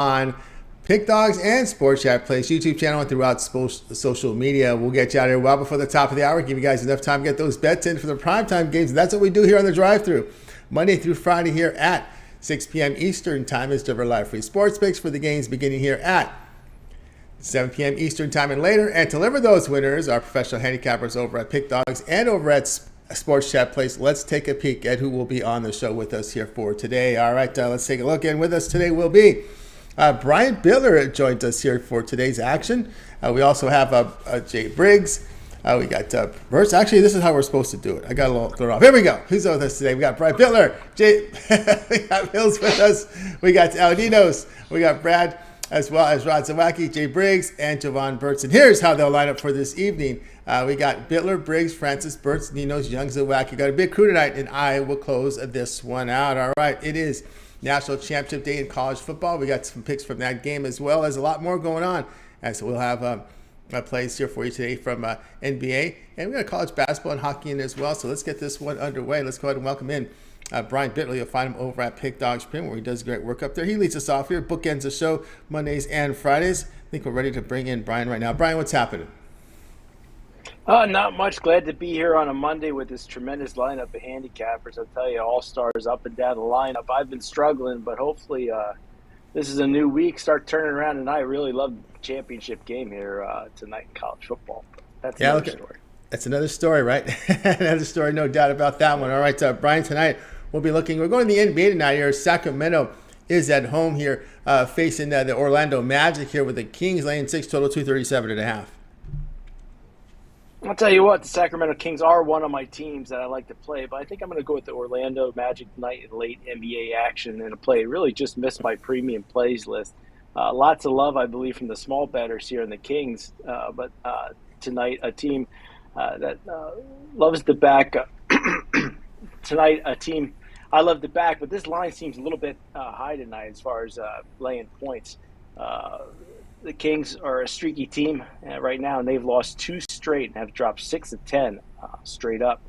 on Pick Dogs and Sports Chat Place YouTube channel and throughout social media. We'll get you out here well before the top of the hour. Give you guys enough time to get those bets in for the primetime games. And that's what we do here on the drive-thru. Monday through Friday here at 6 p.m. Eastern Time is deliver live free sports picks for the games beginning here at 7 p.m. Eastern Time and later. And to deliver those winners, our professional handicappers over at Pick Dogs and over at Sports Chat Place. Let's take a peek at who will be on the show with us here for today. All right, let's take a look. And with us today will be Brian Bitler joined us here for today's action. We also have Jay Briggs. We got Burts. Actually, this is how we're supposed to do it. I got a little thrown off. Here we go. Who's with us today? We got Brian Bitler. We got Millz with us. We got Al Ninos. We got Brad, as well as Zawacky, Jay Briggs, and Jovan Burts. And here's how they'll line up for this evening. We got Bitler, Briggs, Francis, Burts, Ninos, Young, Zawacky. Got a big crew tonight, and I will close this one out. All right, it is National Championship Day in college football. We got some picks from that game as well as a lot more going on. And so we'll have plays here for you today from NBA. And we got college basketball and hockey in as well. So let's get this one underway. Let's go ahead and welcome in Brian Bitler. You'll find him over at Pick Dogs Print, where he does great work up there. He leads us off here, bookends the show Mondays and Fridays. I think we're ready to bring in Brian right now. Brian, what's happening? Not much. Glad to be here on a Monday with this tremendous lineup of handicappers. I'll tell you, all-stars up and down the lineup. I've been struggling, but hopefully this is a new week. Start turning around, and I really love the championship game here tonight in college football. That's another story. That's another story, right? Another story, no doubt about that one. All right, Brian, tonight we're going to the NBA tonight here. Sacramento is at home here facing the Orlando Magic here with the Kings laying 6, total 237.5. I'll tell you what, the Sacramento Kings are one of my teams that I like to play, but I think I'm going to go with the Orlando Magic tonight in late NBA action and a play. Really just missed my premium plays list. Lots of love, I believe, from the small bettors here in the Kings, but tonight a team that loves to back. Tonight a team I love to back, but this line seems a little bit high tonight as far as laying points. The Kings are a streaky team right now, and they've lost 2 straight and have dropped 6 of 10 straight up.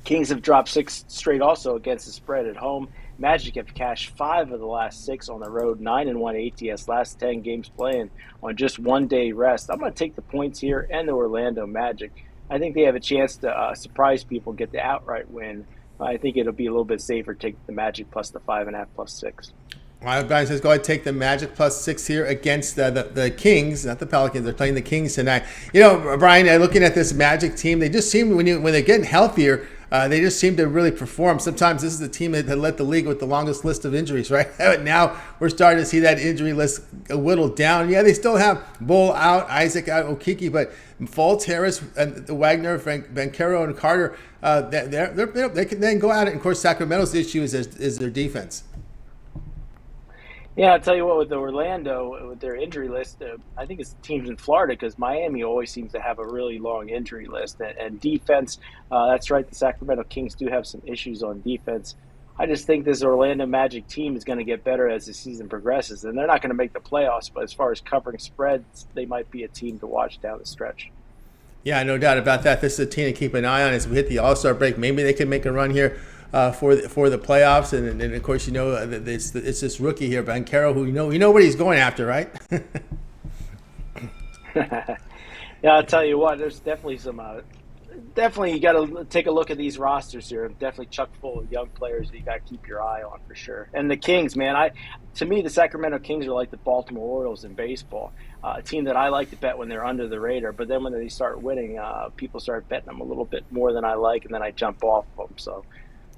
Kings have dropped 6 straight also against the spread at home. Magic have cashed 5 of the last 6 on the road, 9-1 ATS, last 10 games playing on just 1 day rest. I'm going to take the points here and the Orlando Magic. I think they have a chance to surprise people, get the outright win. I think it'll be a little bit safer to take the Magic plus the 5.5 plus 6. All right, Brian says go ahead and take the Magic plus 6 here against the Kings, not the Pelicans. They're playing the Kings tonight. You know, Brian, looking at this Magic team, they just seem, when they're getting healthier, they just seem to really perform. Sometimes this is the team that led the league with the longest list of injuries, right? Now we're starting to see that injury list whittle down. Yeah, they still have Bull out, Isaac out, Okiki, but Fultz, Harris, and Wagner, Banchero, and Carter, they can then go at it. And of course, Sacramento's issue is their defense. Yeah, I'll tell you what, with Orlando, with their injury list, I think it's teams in Florida because Miami always seems to have a really long injury list. And defense, that's right, the Sacramento Kings do have some issues on defense. I just think this Orlando Magic team is going to get better as the season progresses. And they're not going to make the playoffs, but as far as covering spreads, they might be a team to watch down the stretch. Yeah, no doubt about that. This is a team to keep an eye on as we hit the All-Star break. Maybe they can make a run here for the playoffs, and of course it's this rookie here, Banchero, who you know what he's going after, right? Yeah, I'll tell you what, there's definitely some. Definitely, you got to take a look at these rosters here. Definitely chock full of young players that you got to keep your eye on for sure. And the Kings, man, to me, the Sacramento Kings are like the Baltimore Orioles in baseball. A team that I like to bet when they're under the radar, but then when they start winning, people start betting them a little bit more than I like, and then I jump off them. So.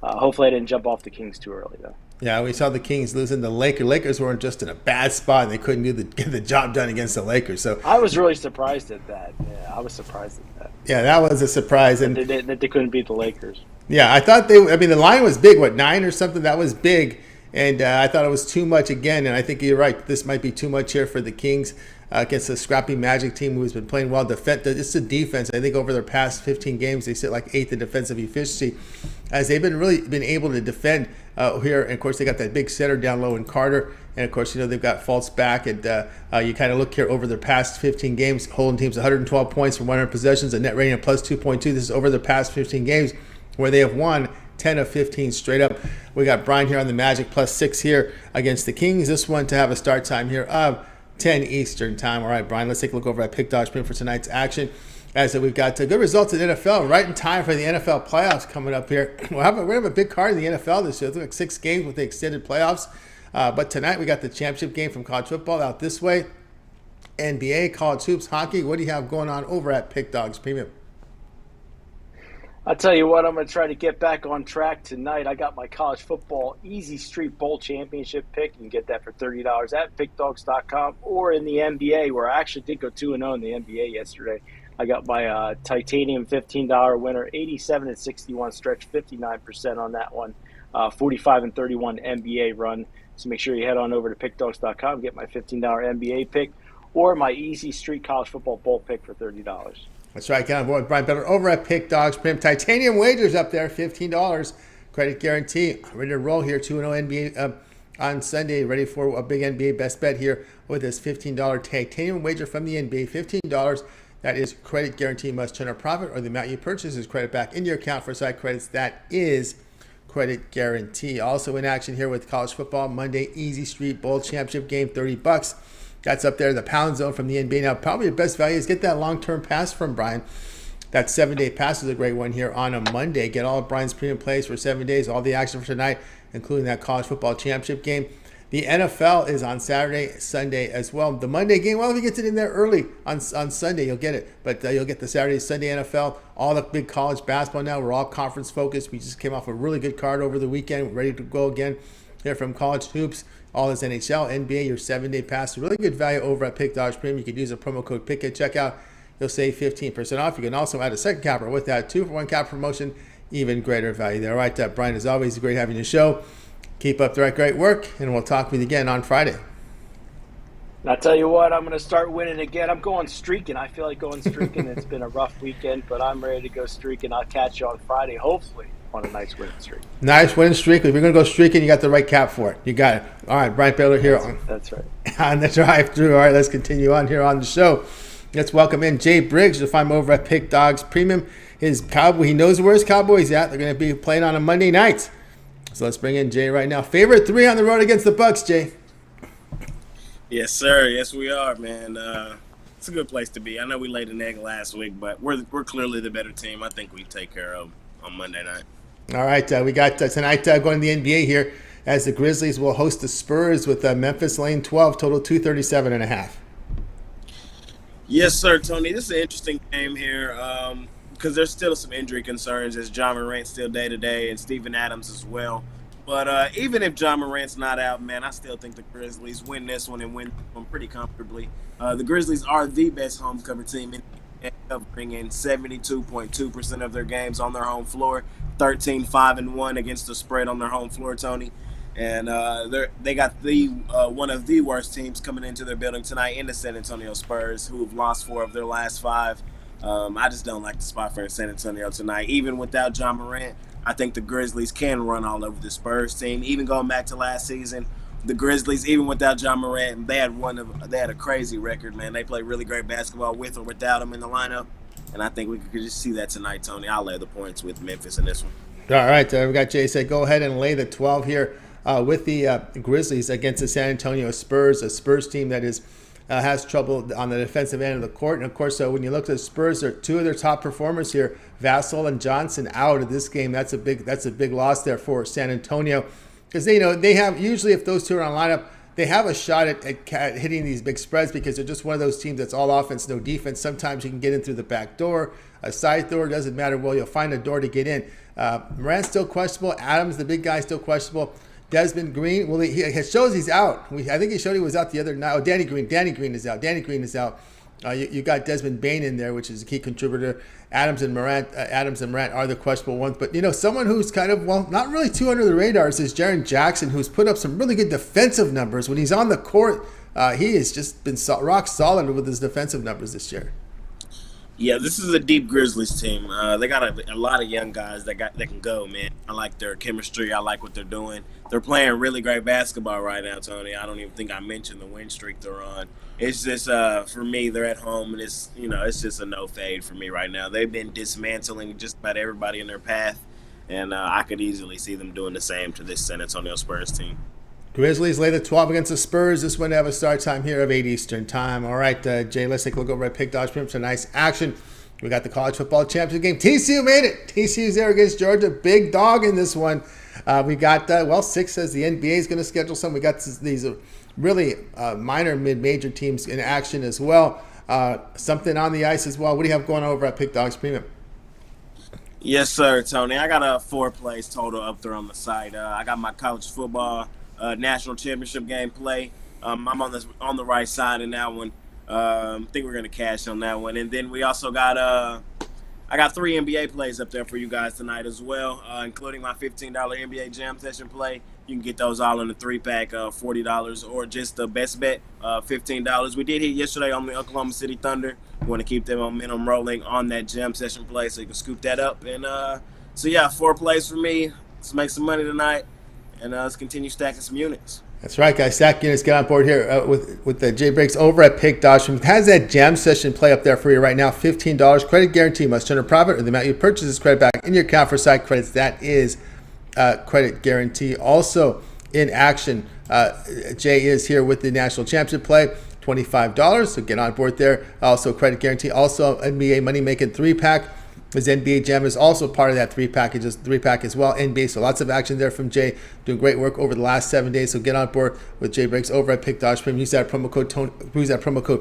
Hopefully I didn't jump off the Kings too early, though. Yeah, we saw the Kings losing the Lakers. Lakers weren't just in a bad spot, and they couldn't get the job done against the Lakers. So I was really surprised at that. Yeah, I was surprised at that. Yeah, that was a surprise. And that they couldn't beat the Lakers. Yeah, I thought the line was big, 9 or something? That was big. And I thought it was too much again, and I think you're right. This might be too much here for the Kings against a scrappy Magic team who's been playing well. It's the defense. I think over their past 15 games, they sit like 8th in defensive efficiency, as they've been able to defend here. And of course, they got that big center down low in Carter, and of course, they've got Fultz back. And you kind of look here over their past 15 games, holding teams 112 points from 100 possessions, a net rating of plus 2.2. This is over their past 15 games where they have won 10 of 15 straight up. We got Brian here on the Magic +6 here against the Kings. This one to have a start time here of 10 Eastern time. All right, Brian, let's take a look over at Pick Dodge for tonight's action. As we've got good results in the NFL, right in time for the NFL playoffs coming up here. We're going to have a big card in the NFL this year. It's like 6 games with the extended playoffs. But tonight we got the championship game from college football out this way. NBA, college hoops, hockey. What do you have going on over at Pick Dogs Premium? I'll tell you what, I'm going to try to get back on track tonight. I got my college football Easy Street Bowl Championship pick. You can get that for $30 at pickdogs.com or in the NBA, where I actually did go 2-0 in the NBA yesterday. I got my titanium $15 winner, 87-61 stretch, 59% on that one, 45-31 NBA run. So make sure you head on over to pickdogs.com, get my $15 NBA pick or my Easy Street College Football Bowl pick for $30. That's right. Get on board with Brian Bitler over at Pick Dogs Premium. Titanium wagers up there, $15. Credit guarantee. Ready to roll here, 2-0 NBA on Sunday. Ready for a big NBA best bet here with this $15 titanium wager from the NBA. $15. That is credit guarantee. Must turn a profit or the amount you purchase is credit back into your account for side credits. That is credit guarantee. Also in action here with college football. Monday Easy Street Bowl Championship game, $30. That's up there in the pound zone from the NBA. Now, probably your best value is get that long-term pass from Brian. That 7-day pass is a great one here on a Monday. Get all of Brian's premium plays for 7 days, all the action for tonight, including that college football championship game. The NFL is on Saturday, Sunday as well. The Monday game, well, if you get it in there early on Sunday, you'll get it. But you'll get the Saturday, Sunday NFL, all the big college basketball now. We're all conference focused. We just came off a really good card over the weekend. We're ready to go again here from college hoops. All this NHL, NBA, your 7-day pass. Really good value over at Pick Dodge Premium. You can use a promo code PICK at checkout. You'll save 15% off. You can also add a second capper with that 2-for-1 cap promotion. Even greater value there. All right, Brian, as always, great having you show. Keep up the great work, and we'll talk with you again on Friday. And I'll tell you what, I'm going to start winning again. I'm going streaking. I feel like going streaking. It's been a rough weekend, but I'm ready to go streaking. I'll catch you on Friday, hopefully, on a nice winning streak. Nice winning streak. If you're going to go streaking, you got the right cap for it. You got it. All right, Brian Bitler here. That's right. On the drive-through. All right, let's continue on here on the show. Let's welcome in Jay Briggs. You'll find him over at Pick Dogs Premium. His Cowboy, he knows where his Cowboys at. They're going to be playing on a Monday night. So let's bring in Jay right now. Favorite 3 on the road against the Bucks, Jay. Yes, sir. Yes, we are, man. It's a good place to be. I know we laid an egg last week, but we're clearly the better team. I think we take care of them on Monday night. All right, we got tonight going to the NBA here as the Grizzlies will host the Spurs with Memphis laying 12, total 237.5. Yes, sir, Tony. This is an interesting game here because there's still some injury concerns as John Morant's still day-to-day and Steven Adams as well. But even if John Morant's not out, man, I still think the Grizzlies win this one and win one pretty comfortably. The Grizzlies are the best home cover team in the NFL, covering in 72.2% of their games on their home floor, 13-5-1 against the spread on their home floor, Tony. And they got the one of the worst teams coming into their building tonight in the San Antonio Spurs, who have lost 4 of their last 5. I just don't like the spot for San Antonio tonight. Even without John Morant, I think the Grizzlies can run all over the Spurs team. Even going back to last season, the Grizzlies, even without John Morant, they had a crazy record, man. They play really great basketball with or without him in the lineup. And I think we could just see that tonight, Tony. I'll lay the points with Memphis in this one. All right, we got Jay said go ahead and lay the 12 here with the Grizzlies against the San Antonio Spurs, a Spurs team that is has trouble on the defensive end of the court. And, of course, when you look at the Spurs, there are 2 of their top performers here, Vassell and Johnson, out of this game. That's a big loss there for San Antonio because they have usually if those 2 are on lineup, they have a shot at hitting these big spreads because they're just one of those teams that's all offense, no defense. Sometimes you can get in through the back door, a side door, doesn't matter. Well, you'll find a door to get in. Morant's still questionable. Adams, the big guy, still questionable. Desmond Green, well, he shows he's out. I think he showed he was out the other night. Oh, Danny Green is out. You got Desmond Bane in there, which is a key contributor. Adams and Morant are the questionable ones. But, someone who's kind of, not really too under the radar is Jaren Jackson, who's put up some really good defensive numbers. When he's on the court, he has just been rock solid with his defensive numbers this year. Yeah, this is a deep Grizzlies team. They got a lot of young guys that can go, man. I like their chemistry. I like what they're doing. They're playing really great basketball right now, Tony. I don't even think I mentioned the win streak they're on. It's just for me, they're at home, and it's just a no fade for me right now. They've been dismantling just about everybody in their path. and I could easily see them doing the same to this San Antonio Spurs team. Grizzlies lay the 12 against the Spurs. This one have a start time here of 8 Eastern time. All right, Jay, let's take a look over at Pick Dodge Pimps. Some nice action. We got the college football championship game. TCU made it. TCU's there against Georgia. Big dog in this one. We got, 6 says the NBA is going to schedule some. We got these really minor mid-major teams in action as well. Something on the ice as well. What do you have going on over at Pick Dogs Premium? Yes, sir, Tony. I got a 4 plays total up there on the site. I got my college football national championship game play. I'm on the right side in that one. I think we're gonna cash on that one, and then we also got I got 3 NBA plays up there for you guys tonight as well, including my $15 NBA Jam Session play. You can get those all in the 3-pack, $40, or just the best bet, $15. We did hit yesterday on the Oklahoma City Thunder. We want to keep their momentum rolling on that Jam Session play, so you can scoop that up. And so yeah, 4 plays for me. Let's make some money tonight, and let's continue stacking some units. That's right, guys. Stack units. Get on board here with the Jay Briggs over at Pick Dodge. Has that Jam Session play up there for you right now. $15. Credit guarantee. Must turn a profit or the amount you purchase is credit back in your account for site credits. That is credit guarantee. Also in action, Jay is here with the national championship play. $25. So get on board there. Also credit guarantee. Also NBA money making 3-pack. His NBA Jam is also part of that 3-pack as well. NBA, so lots of action there from Jay. Doing great work over the last 7 days. So get on board with Jay Briggs over at Pick Dodge Premium. Use that promo code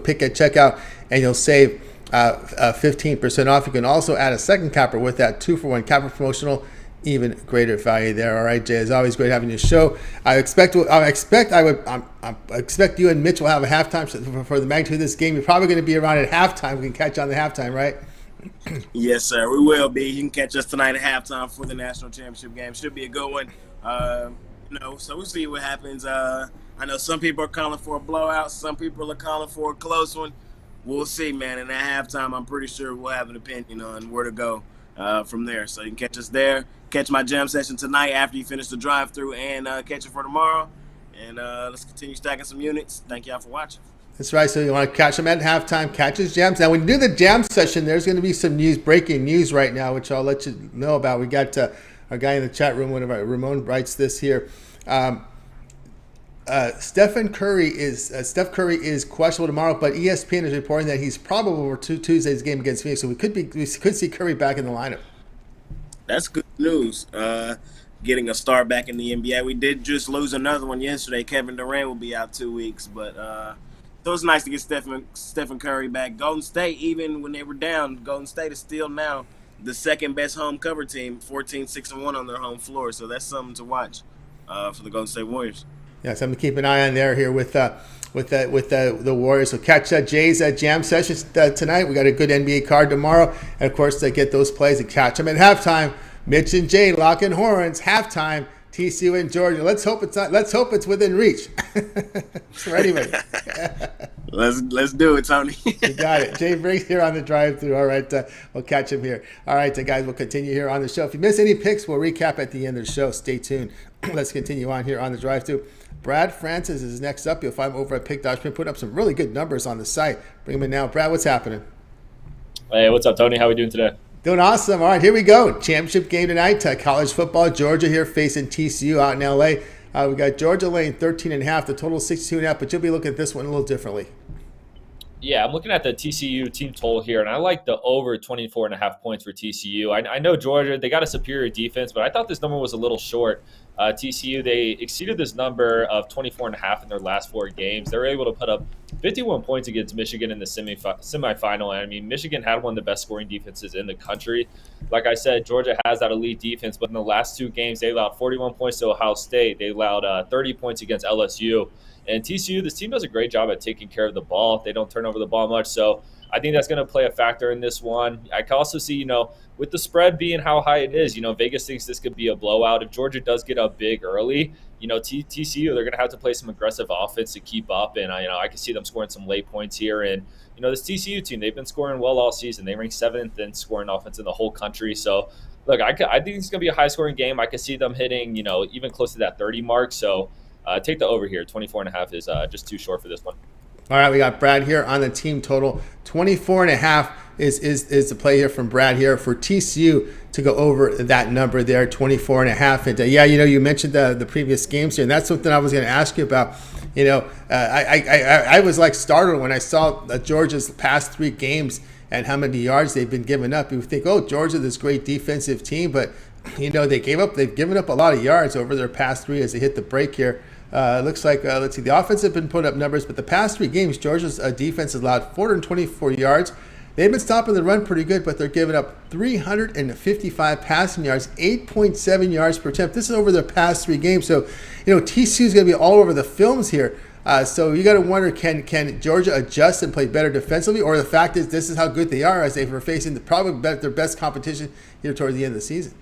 PICK at checkout, and you'll save 15% off. You can also add a second capper with that 2-for-1 capper promotional. Even greater value there. All right, Jay. It's always great having your show. I expect you and Mitch will have a halftime for the magnitude of this game. You're probably going to be around at halftime. We can catch you on the halftime, right? Yes, sir. We will be. You can catch us tonight at halftime for the national championship game. Should be a good one. So we'll see what happens. I know some people are calling for a blowout. Some people are calling for a close one. We'll see, man. And at halftime, I'm pretty sure we'll have an opinion on where to go from there. So you can catch us there. Catch my jam session tonight after you finish the drive-through, and catch it for tomorrow. And let's continue stacking some units. Thank y'all for watching. That's right. So you want to catch him at halftime, catch his jams. Now, when you do the jam session, there's going to be some breaking news right now, which I'll let you know about. We got our guy in the chat room, Ramon writes this here. Steph Curry is questionable tomorrow, but ESPN is reporting that he's probable for Tuesday's game against Phoenix. So we could see Curry back in the lineup. That's good news. Getting a star back in the NBA. We did just lose another one yesterday. Kevin Durant will be out 2 weeks, but so it's nice to get Stephen Curry back. Golden State, even when they were down, Golden State is still now the second best home cover team, 14-6-1 on their home floor. So that's something to watch for the Golden State Warriors. Yeah, something to keep an eye on there here with the Warriors. So catch Jay's jam sessions tonight. We got a good NBA card tomorrow, and of course, to get those plays and catch them at halftime. Mitch and Jay locking horns. Halftime. TCU and Georgia. Let's hope it's within reach. So anyway, let's do it, Tony. You got it. Jay Briggs here on the drive-through. All right, we'll catch him here. All right, guys, we'll continue here on the show. If you miss any picks, we'll recap at the end of the show. Stay tuned. Let's continue on here on the drive-through. Brad Francis is next up. You'll find him over at Pick Dodge. Been putting up some really good numbers on the site. Bring him in now. Brad, what's happening? Hey, what's up, Tony? How are we doing today? Doing awesome. All right, here we go. Championship game tonight. College football. Georgia here facing TCU out in L.A. We got Georgia laying 13.5. The total 62.5, but you'll be looking at this one a little differently. Yeah, I'm looking at the TCU team total here, and I like the over 24.5 points for TCU. I know Georgia, they got a superior defense, but I thought this number was a little short. TCU, they exceeded this number of 24.5 in their last 4 games. They were able to put up 51 points against Michigan in the semifinal. And I mean, Michigan had one of the best scoring defenses in the country. Like I said, Georgia has that elite defense, but in the last 2 games, they allowed 41 points to Ohio State. They allowed 30 points against LSU. And TCU, this team does a great job at taking care of the ball. They don't turn over the ball much. So I think that's going to play a factor in this one. I can also see, with the spread being how high it is, Vegas thinks this could be a blowout. If Georgia does get up big early, TCU, they're going to have to play some aggressive offense to keep up. And, I can see them scoring some late points here. And, this TCU team, they've been scoring well all season. They rank 7th in scoring offense in the whole country. So, look, I think it's going to be a high-scoring game. I could see them hitting, even close to that 30 mark. So, take the over here. 24.5 is just too short for this one. All right, we got Brad here on the team total. 24.5 is the play here from Brad here for TCU to go over that number there, 24.5. And yeah, you mentioned the previous games here, and that's something I was going to ask you about. I was like startled when I saw Georgia's past 3 games and how many yards they've been giving up. You would think, oh, Georgia, this great defensive team, but they've given up a lot of yards over their past 3 as they hit the break here. Looks like, let's see, the offense have been putting up numbers, but the past 3 games, Georgia's defense has allowed 424 yards. They've been stopping the run pretty good, but they're giving up 355 passing yards, 8.7 yards per attempt. This is over their past 3 games. So, TCU is going to be all over the films here. So you got to wonder, can Georgia adjust and play better defensively, or the fact is this is how good they are as they were facing their best competition here towards the end of the season.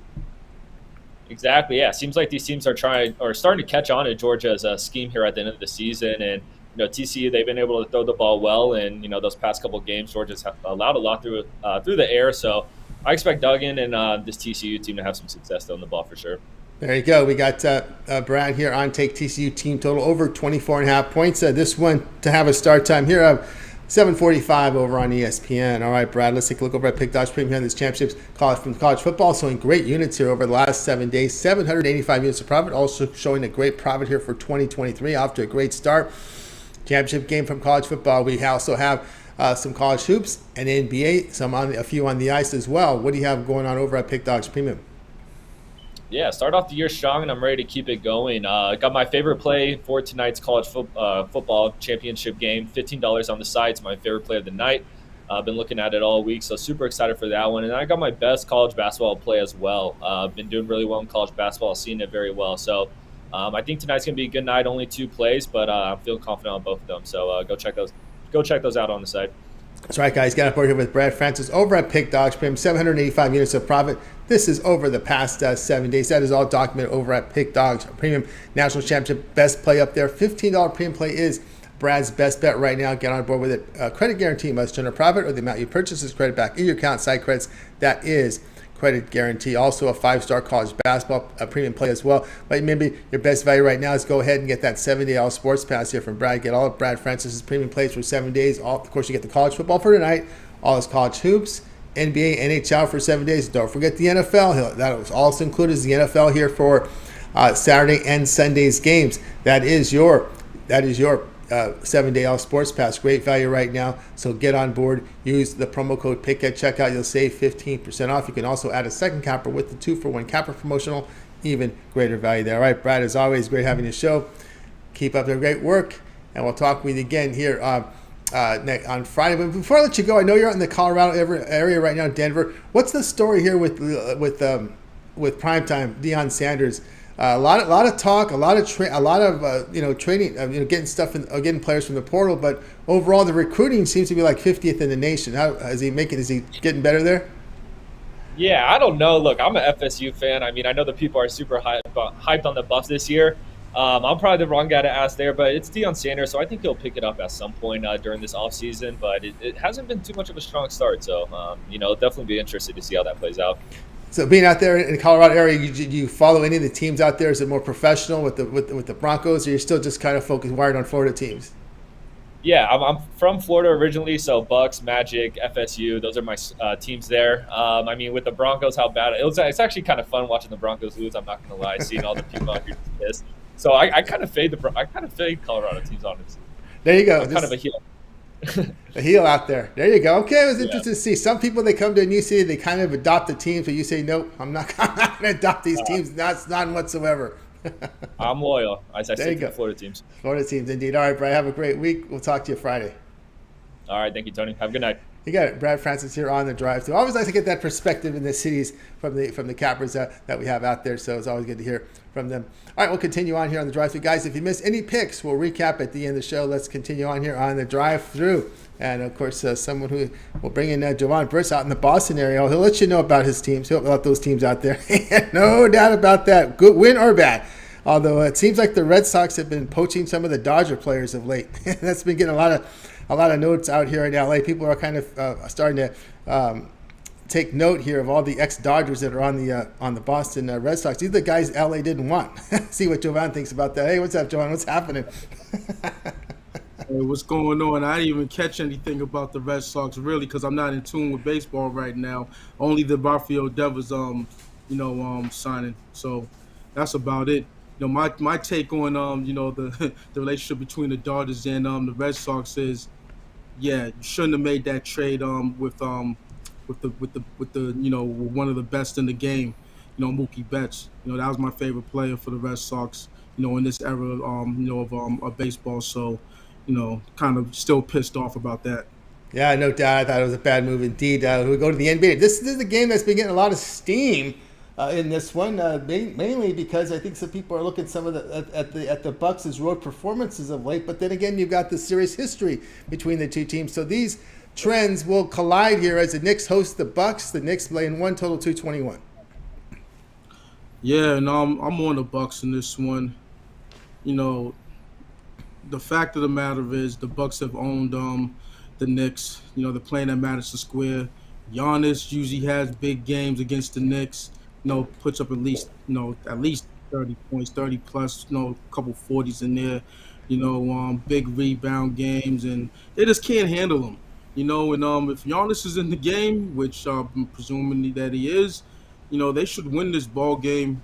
Exactly. Yeah. Seems like these teams are starting to catch on to Georgia's scheme here at the end of the season. And, TCU, they've been able to throw the ball well. And, those past couple of games, Georgia's allowed a lot through the air. So I expect Duggan and this TCU team to have some success throwing the ball for sure. There you go. We got Brad here on take TCU team total over 24.5 points. This one to have a start time here of 7:45 over on ESPN. All right, Brad, let's take a look over at Pick Dodge Premium here in this championships from college football. Showing great units here over the last 7 days. 785 units of profit. Also showing a great profit here for 2023. Off to a great start. Championship game from college football. We also have some college hoops and NBA. A few on the ice as well. What do you have going on over at Pick Dodge Premium? Yeah, start off the year strong, and I'm ready to keep it going. Got my favorite play for tonight's college football championship game, $15 on the site. It's my favorite play of the night. I've been looking at it all week, so super excited for that one. And I got my best college basketball play as well. Been doing really well in college basketball, seeing it very well. So I think tonight's going to be a good night, only 2 plays, but I feel confident on both of them. So go check those out on the site. That's right, guys. Got up here with Brad Francis over at Pick Dogs Premium. 785 units of profit. This is over the past 7 days. That is all documented over at Pick Dogs Premium. National Championship best play up there. $15 premium play is Brad's best bet right now. Get on board with it. Credit guarantee must generate profit, or the amount you purchase is credit back in your account. Side credits, that is credit guarantee. Also a 5-star college basketball premium play as well. But maybe your best value right now is go ahead and get that 7-day all sports pass here from Brad. Get all of Brad Francis's premium plays for 7 days. Of course, you get the college football for tonight, all his college hoops, NBA, NHL for 7 days. Don't forget the NFL. That was also included as the NFL here for Saturday and Sunday's games. That is your 7-day all sports pass. Great value right now. So get on board. Use the promo code PICK at checkout. You'll save 15% off. You can also add a second capper with the 2-for-1 capper promotional. Even greater value there. All right, Brad, as always, great having you show. Keep up the great work, and we'll talk with you again here on Friday. But before I let you go, I know you're out in the Colorado area right now, Denver. What's the story here with primetime Deion Sanders? A lot of talk, a lot of training, getting players from the portal. But overall, the recruiting seems to be like 50th in the nation. How is he getting better there? Yeah, I don't know. Look, I'm an FSU fan. I mean, I know the people are super hyped on the Buffs this year. I'm probably the wrong guy to ask there, but it's Deion Sanders, so I think he'll pick it up at some point during this offseason. But it hasn't been too much of a strong start, so definitely be interested to see how that plays out. So being out there in the Colorado area, you follow any of the teams out there? Is it more professional with the Broncos, or you're still just kind of wired on Florida teams? Yeah, I'm from Florida originally, so Bucks, Magic, FSU, those are my teams there. I mean, with the Broncos, how bad it's actually kind of fun watching the Broncos lose. I'm not gonna lie, seeing all the people out here pissed. So I kind of fade Colorado teams, honestly. There you go. I'm kind of a heel. A heel out there. There you go. Okay, it was interesting to see. Some people, they come to a new city, they kind of adopt the teams, but you say, nope, I'm not going to adopt these teams. That's none whatsoever. I'm loyal. I stick to the Florida teams. Florida teams, indeed. All right, Brad, have a great week. We'll talk to you Friday. All right, thank you, Tony. Have a good night. You got it. Brad Francis here on the drive. So always nice to get that perspective in the cities from the cappers that we have out there. So it's always good to hear from them. All right, we'll continue on here on the drive-thru. Guys, if you missed any picks, we'll recap at the end of the show. Let's continue on here on the drive-thru. And, of course, someone who will bring in Jovan Burts out in the Boston area. He'll let you know about his teams. He'll about those teams out there. No doubt about that, good win or bad. Although it seems like the Red Sox have been poaching some of the Dodger players of late. That's been getting a lot of notes out here in LA. People are kind of starting to take note here of all the ex-Dodgers that are on the Boston Red Sox. These are the guys LA didn't want. See what Jovan thinks about that. Hey, what's up, Jovan? What's happening? Hey, what's going on? I didn't even catch anything about the Red Sox really because I'm not in tune with baseball right now. Only the Rafael Devers signing. So that's about it. My take on the the relationship between the Dodgers and the Red Sox is, yeah, you shouldn't have made that trade with the one of the best in the game, Mookie Betts. That was my favorite player for the Red Sox, in this era of baseball. So, kind of still pissed off about that. Yeah, no doubt. I thought it was a bad move indeed. We go to the NBA. This is a game that's been getting a lot of steam in this one, mainly because I think some people are looking some of the Bucks' road performances of late. But then again, you've got the serious history between the two teams. So these trends will collide here as the Knicks host the Bucks. The Knicks play in one total 221. Yeah, no, I'm on the Bucks in this one. You know, the fact of the matter is the Bucks have owned the Knicks. They're playing at Madison Square. Giannis usually has big games against the Knicks. Puts up at least 30 points, 30 plus. A couple 40s in there. Big rebound games, and they just can't handle them. And if Giannis is in the game, which I'm presuming that he is, they should win this ball game.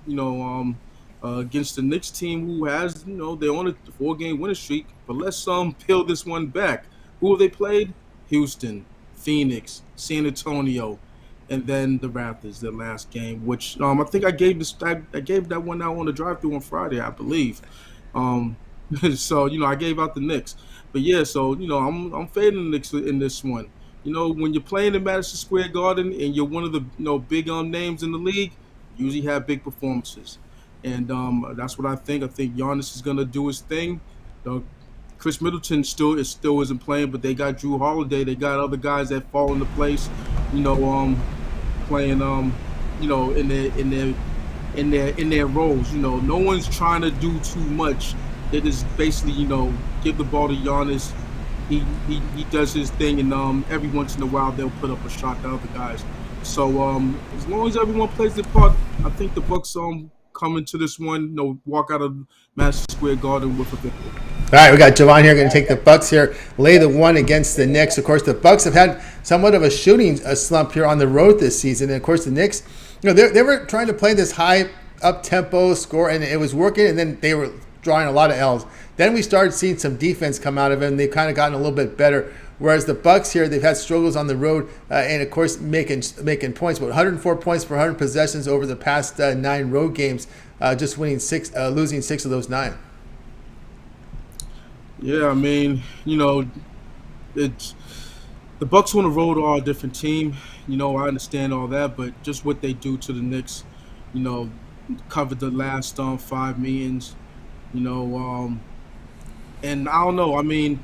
Against the Knicks team who has, they're on a 4-game winning streak. But let's peel this one back. Who have they played? Houston, Phoenix, San Antonio, and then the Raptors, their last game. Which I think I gave that one out on the drive-thru on Friday, I believe. So I gave out the Knicks. But yeah, so I'm fading the Knicks in this one. When you're playing in Madison Square Garden and you're one of the big names in the league, you usually have big performances. And that's what I think. I think Giannis is gonna do his thing. Chris Middleton still isn't playing, but they got Drew Holiday. They got other guys that fall into place. Playing in their roles. No one's trying to do too much. They just basically give the ball to Giannis. He does his thing, and every once in a while they'll put up a shot to other guys. So as long as everyone plays their part, I think the Bucks come into this one, walk out of Madison Square Garden with a victory. All right, we got Jovan here going to take the Bucks here, lay the one against the Knicks. Of course, the Bucks have had somewhat of a shooting slump here on the road this season, and of course the Knicks, they were trying to play this high up tempo score, and it was working, and then they were drawing a lot of L's. Then we started seeing some defense come out of it, and they've kind of gotten a little bit better. Whereas the Bucks here, they've had struggles on the road, and of course making points. But 104 points per 100 possessions over the past 9 road games, just winning 6, losing 6 of those 9. Yeah, I mean, it's the Bucks on the road are a different team. I understand all that, but just what they do to the Knicks, covered the last 5 millions, and I don't know. I mean,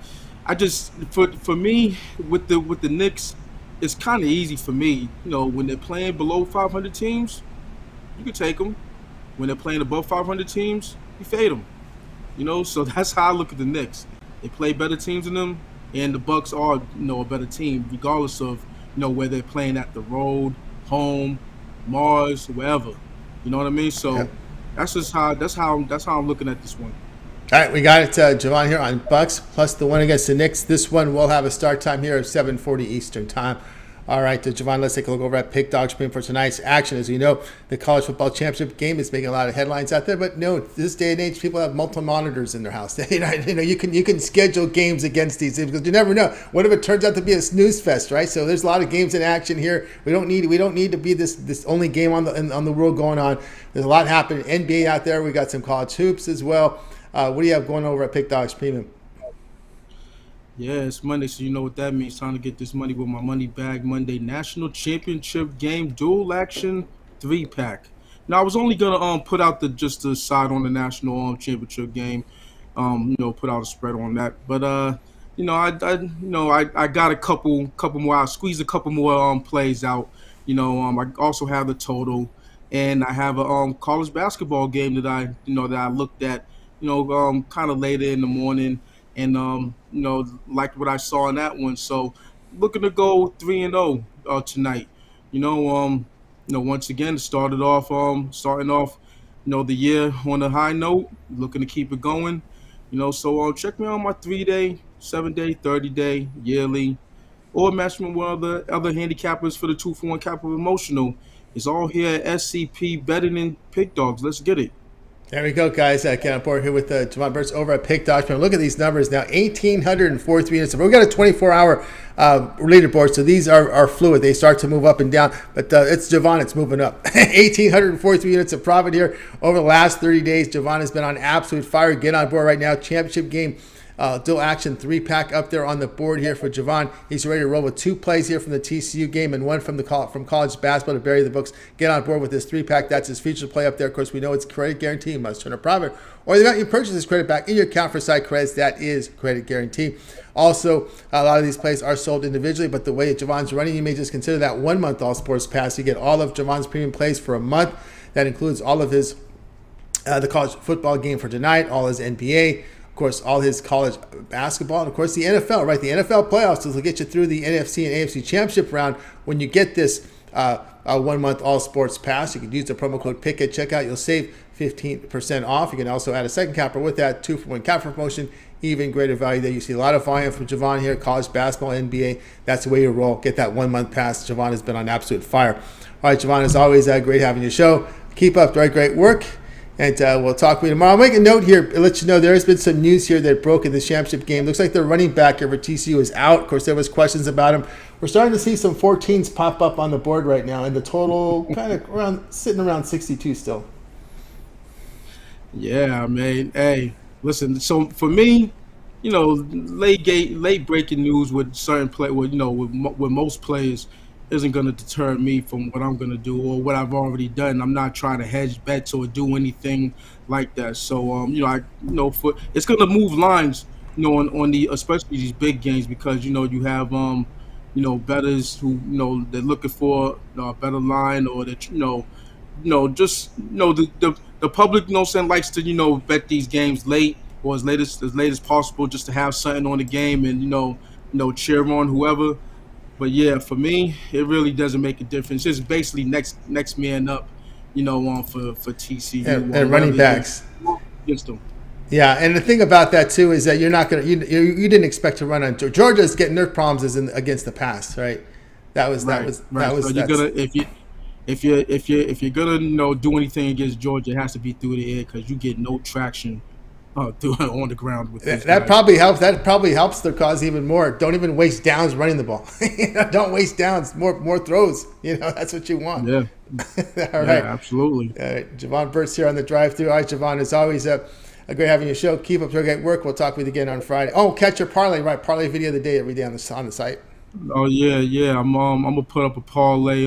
I just for me with the Knicks, it's kind of easy for me. When they're playing below 500 teams, you can take them. When they're playing above 500 teams, you fade them. So that's how I look at the Knicks. They play better teams than them, and the Bucks are a better team, regardless of where they're playing at the road, home, Mars, wherever. You know what I mean? So Yep. that's how I'm looking at this one. All right, we got it, Jovan here on Bucks plus the one against the Knicks. This one will have a start time here of 7:40 Eastern time. All right, Jovan, let's take a look over at Pick Dog Stream for tonight's action. As you know, the college football championship game is making a lot of headlines out there. But no, this day and age, people have multiple monitors in their house. You can schedule games against these because you never know. What if it turns out to be a snooze fest, right? So there's a lot of games in action here. We don't need to be this only game on the world going on. There's a lot happening. NBA out there. We got some college hoops as well. What do you have going over at Pick Dogs Premium? Yeah, it's Monday, so you know what that means. Time to get this money with my Money Bag Monday National Championship Game Dual Action 3-pack. Now, I was only gonna put out just the side on the National Championship game, put out a spread on that. But I got a couple more. I squeezed a couple more plays out. I also have the total, and I have a college basketball game that I looked at, kind of later in the morning. And liked what I saw in that one. So looking to go 3-0 tonight. Once again starting off the year on a high note, looking to keep it going. So check me out on my 3-day 7-day, 30-day, yearly, or matching with one of the other handicappers for the 2-for-1 capital emotional. It's all here at SCP Betting and Pick Dogs. Let's get it. There we go, guys. Ken on board here with Jovan Burts over at Pick Dogs. Look at these numbers now. 1,843 units. We've got a 24-hour leaderboard, so these are fluid. They start to move up and down, but it's Jovan. It's moving up. 1,843 units of profit here over the last 30 days. Jovan has been on absolute fire. Get on board right now. Championship game. Dual action 3-pack up there on the board here for Jovan. He's ready to roll with 2 plays here from the TCU game and 1 from college basketball to bury the books. Get on board with this 3-pack. That's his featured play up there. Of course, we know it's credit guarantee. You must turn a profit, or the amount you purchase is credit back in your account for side credits. That is credit guarantee. Also, a lot of these plays are sold individually, but the way Jovan's running, you may just consider that 1-month All Sports Pass. You get all of Jovan's premium plays for a month. That includes all of his the college football game for tonight, all his NBA. Of course, all his college basketball, and of course the NFL, right? The NFL playoffs will get you through the NFC and AFC championship round. When you get this 1-month All Sports Pass, you can use the promo code PICK at checkout. You'll save 15% off. You can also add a second capper with that 2-for-1 capper promotion. Even greater value there. You see a lot of volume from Jovan here, college basketball, NBA. That's the way you roll. Get that 1-month pass. Jovan has been on absolute fire. All right, Jovan, as always, great having your show. Keep up the great work. And we'll talk with you tomorrow. I'll make a note here, let you know there has been some news here that broke in the championship game. Looks like their running back over TCU is out. Of course, there was questions about him. We're starting to see some 14s pop up on the board right now, and the total kind of sitting around 62 still. Yeah, I mean, hey, listen. So for me, late breaking news with certain play, with most players, isn't going to deter me from what I'm going to do or what I've already done. I'm not trying to hedge bets or do anything like that. So, it's going to move lines, on the, especially these big games, because, you have, bettors who, they're looking for a better line, or that, the public, likes to, bet these games late or as late as possible, just to have something on the game and, cheer on whoever. But yeah, for me, it really doesn't make a difference. It's basically next man up, for TCU and running backs against them. Yeah, and the thing about that too is that you're not gonna you didn't expect to run on Georgia's getting their problems against the pass, right? That was. So you're gonna if you're gonna do anything against Georgia, it has to be through the air, because you get no traction on the ground with this. That probably helps. That probably helps their cause even more. Don't even waste downs running the ball. Don't waste downs. More throws. That's what you want. Yeah. All right. Yeah, absolutely. All right. Jovan Burts here on the drive-through. All right, Jovan, as always, a great having your show. Keep up your great work. We'll talk with you again on Friday. Oh, catch your parlay, right? Parlay video of the day every day on the site. Oh yeah. I'm gonna put up a parlay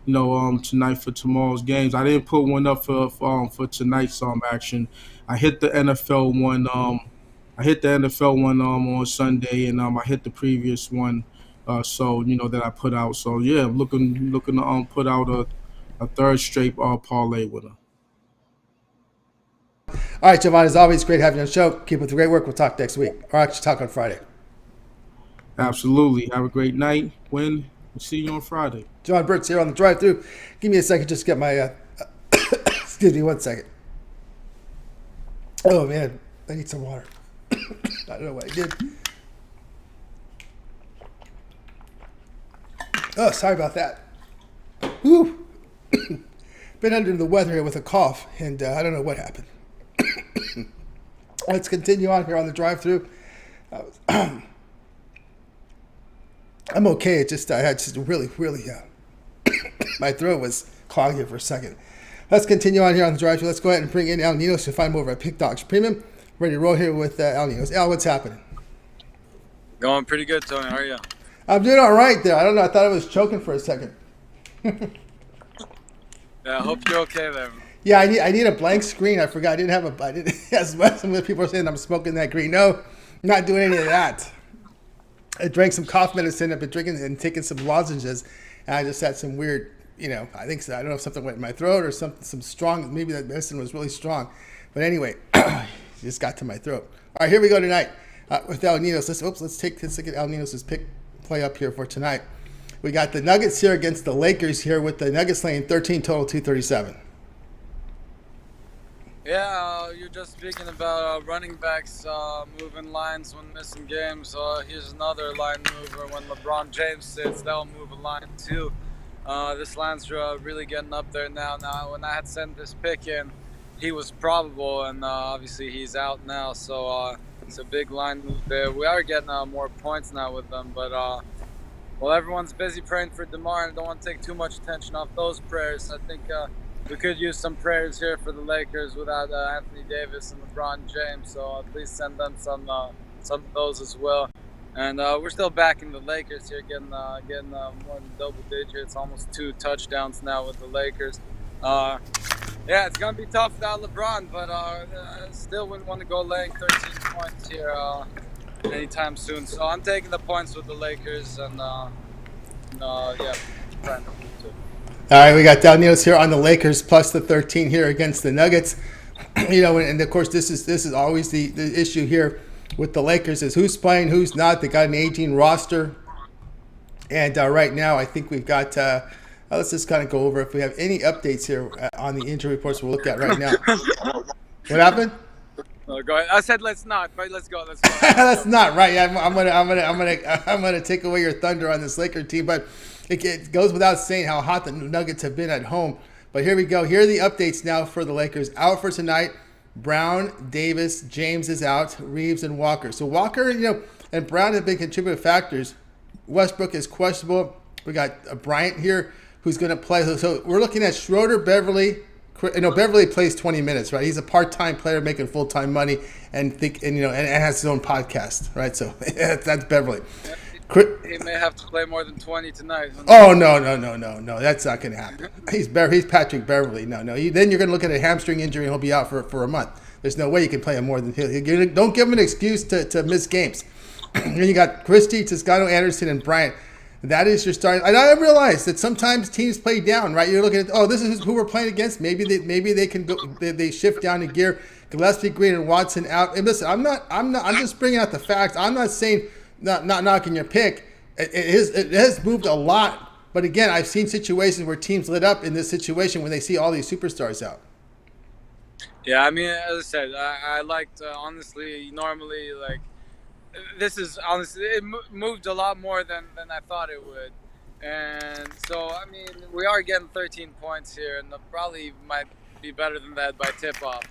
tonight for tomorrow's games. I didn't put one up for tonight's action. I hit the NFL one. On Sunday, and I hit the previous one. That I put out. So yeah, I'm looking to put out a third straight parlay winner. All right, Jovan, as always, great having you on the show. Keep up the great work. We'll talk next week. Or actually talk on Friday. Absolutely. Have a great night. We'll see you on Friday. Jovan Burts here on the drive-through. Give me a second just to get my excuse me 1 second. Oh, man. I need some water. I don't know what I did. Oh, sorry about that. Whew. Been under the weather here with a cough, and I don't know what happened. Let's continue on here on the drive-through. I'm okay. It just I had just really my throat was clogged here for a second. Let's continue on here on the drive-through. Let's go ahead and bring in Al Ninos to find more over at Pick Dogs Premium. Ready to roll here with Al Ninos. Al, what's happening? Going pretty good, Tony. How are you? I'm doing all right there. I don't know. I thought I was choking for a second. Yeah, I hope you're okay there. Yeah, I need a blank screen. I forgot. As some of the people are saying I'm smoking that green. No, I'm not doing any of that. I drank some cough medicine. I've been drinking and taking some lozenges, and I just had some weird, I think so. I don't know if something went in my throat or some strong, maybe that medicine was really strong. But anyway, it just got to my throat. All right, here we go tonight with Al Ninos. Let's look at Al Ninos' pick play up here for tonight. We got the Nuggets here against the Lakers here with the Nuggets laying 13 total, 237. Yeah, you're just speaking about running backs moving lines when missing games. Here's another line mover. When LeBron James sits, they'll move a line too. This line's really getting up there now. Now, when I had sent this pick in, he was probable, and obviously he's out now. So it's a big line move there. We are getting more points now with them, but well, everyone's busy praying for DeMar, and I don't want to take too much attention off those prayers. I think we could use some prayers here for the Lakers without Anthony Davis and LeBron James. So at least send them some of those as well. And we're still backing the Lakers here, getting more than double digits, almost 2 touchdowns now with the Lakers. Yeah, it's gonna be tough without LeBron, but still wouldn't want to go laying 13 points here anytime soon. So I'm taking the points with the Lakers, and yeah, trying to move too. All right, we got Al Ninos here on the Lakers plus the 13 here against the Nuggets. And of course, this is always the issue here with the Lakers is who's playing, who's not. They got an aging roster, and right now I think we've got. Let's just kind of go over if we have any updates here on the injury reports we'll look at right now. What happened? Oh, go ahead. I said let's not, but let's go. That's not right. Yeah, I'm gonna take away your thunder on this Laker team, but it goes without saying how hot the Nuggets have been at home. But here we go. Here are the updates now for the Lakers. Out for tonight. Brown, Davis, James is out. Reeves and Walker. So Walker, and Brown have been contributing factors. Westbrook is questionable. We got Bryant here who's going to play. So we're looking at Schroeder, Beverly. Beverly plays 20 minutes, right? He's a part-time player making full-time money and has his own podcast, right? So that's Beverly. He may have to play more than 20 tonight. Oh, no. That's not going to happen. He's Patrick Beverly. No. Then you're going to look at a hamstring injury and he'll be out for a month. There's no way you can play him more than he'll. Don't give him an excuse to miss games. Then you got Christie, Toscano, Anderson, and Bryant. That is your starting. And I realize that sometimes teams play down, right? You're looking at, this is who we're playing against. Maybe they can go. They shift down in gear. Gillespie, Green, and Watson out. And listen, I'm just bringing out the facts. I'm not saying not knocking your pick. It has moved a lot. But again, I've seen situations where teams lit up in this situation when they see all these superstars out. Yeah, I mean, as I said, I liked honestly. Normally, this is honestly, it moved a lot more than I thought it would. And so, I mean, we are getting 13 points here, and probably might be better than that by tip-off.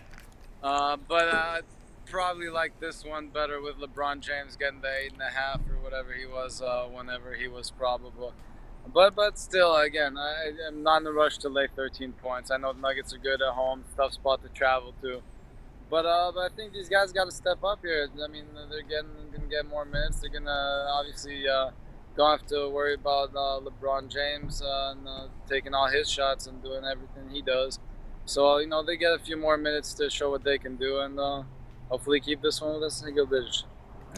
But probably like this one better with LeBron James getting the 8.5 or whatever he was whenever he was probable. But still, again, I'm not in a rush to lay 13 points. I know the Nuggets are good at home, tough spot to travel to. But I think these guys got to step up here. I mean, they're going to get more minutes. They're going to obviously don't have to worry about LeBron James and taking all his shots and doing everything he does. So, they get a few more minutes to show what they can do and hopefully keep this one with a single digits.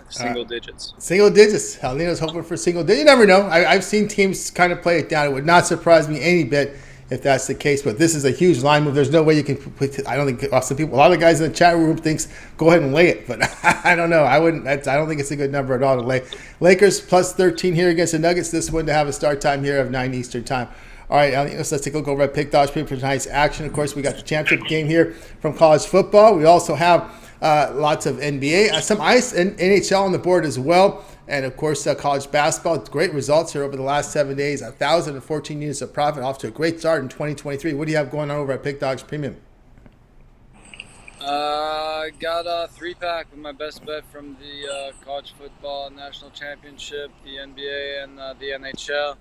Single digits. Al Ninos hoping for single digits. You never know. I've seen teams kind of play it down. It would not surprise me any bit if that's the case. But this is a huge line move. There's no way you can put. I don't think some people. A lot of the guys in the chat room thinks go ahead and lay it. But I don't know. I wouldn't. I don't think it's a good number at all to lay. Lakers plus 13 here against the Nuggets. This one to have a start time here of 9 Eastern time. All right, let's take a look over at Pick Dodge for tonight's action. Of course, we got the championship game here from college football. We also have lots of NBA, some ice and NHL on the board as well. And, of course, college basketball. Great results here over the last 7 days. 1,014 units of profit, off to a great start in 2023. What do you have going on over at Pick Dogs Premium? I got a 3-pack with my best bet from the college football national championship, the NBA, and the NHL.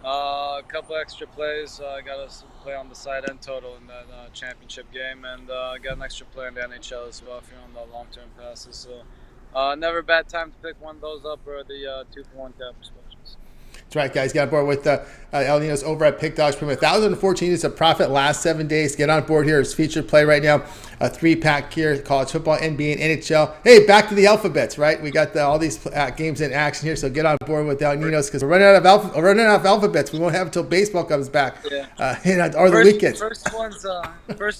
A couple extra plays. I got a play on the side end total in that championship game, and got an extra play in the NHL as well if you're on the long-term passes. So never a bad time to pick one of those up, or the 2-for-1 capper specials. That's right, guys. Get on board with Al Ninos over at Pick Dogs Premium. 1,014 units of profit last 7 days. Get on board here. It's featured play right now. A 3-pack here. College football, NBA, and NHL. Hey, back to the alphabets, right? We got all these games in action here. So get on board with Al Ninos because we're running out of alphabets. We won't have until baseball comes back. Yeah. Or the weekends. First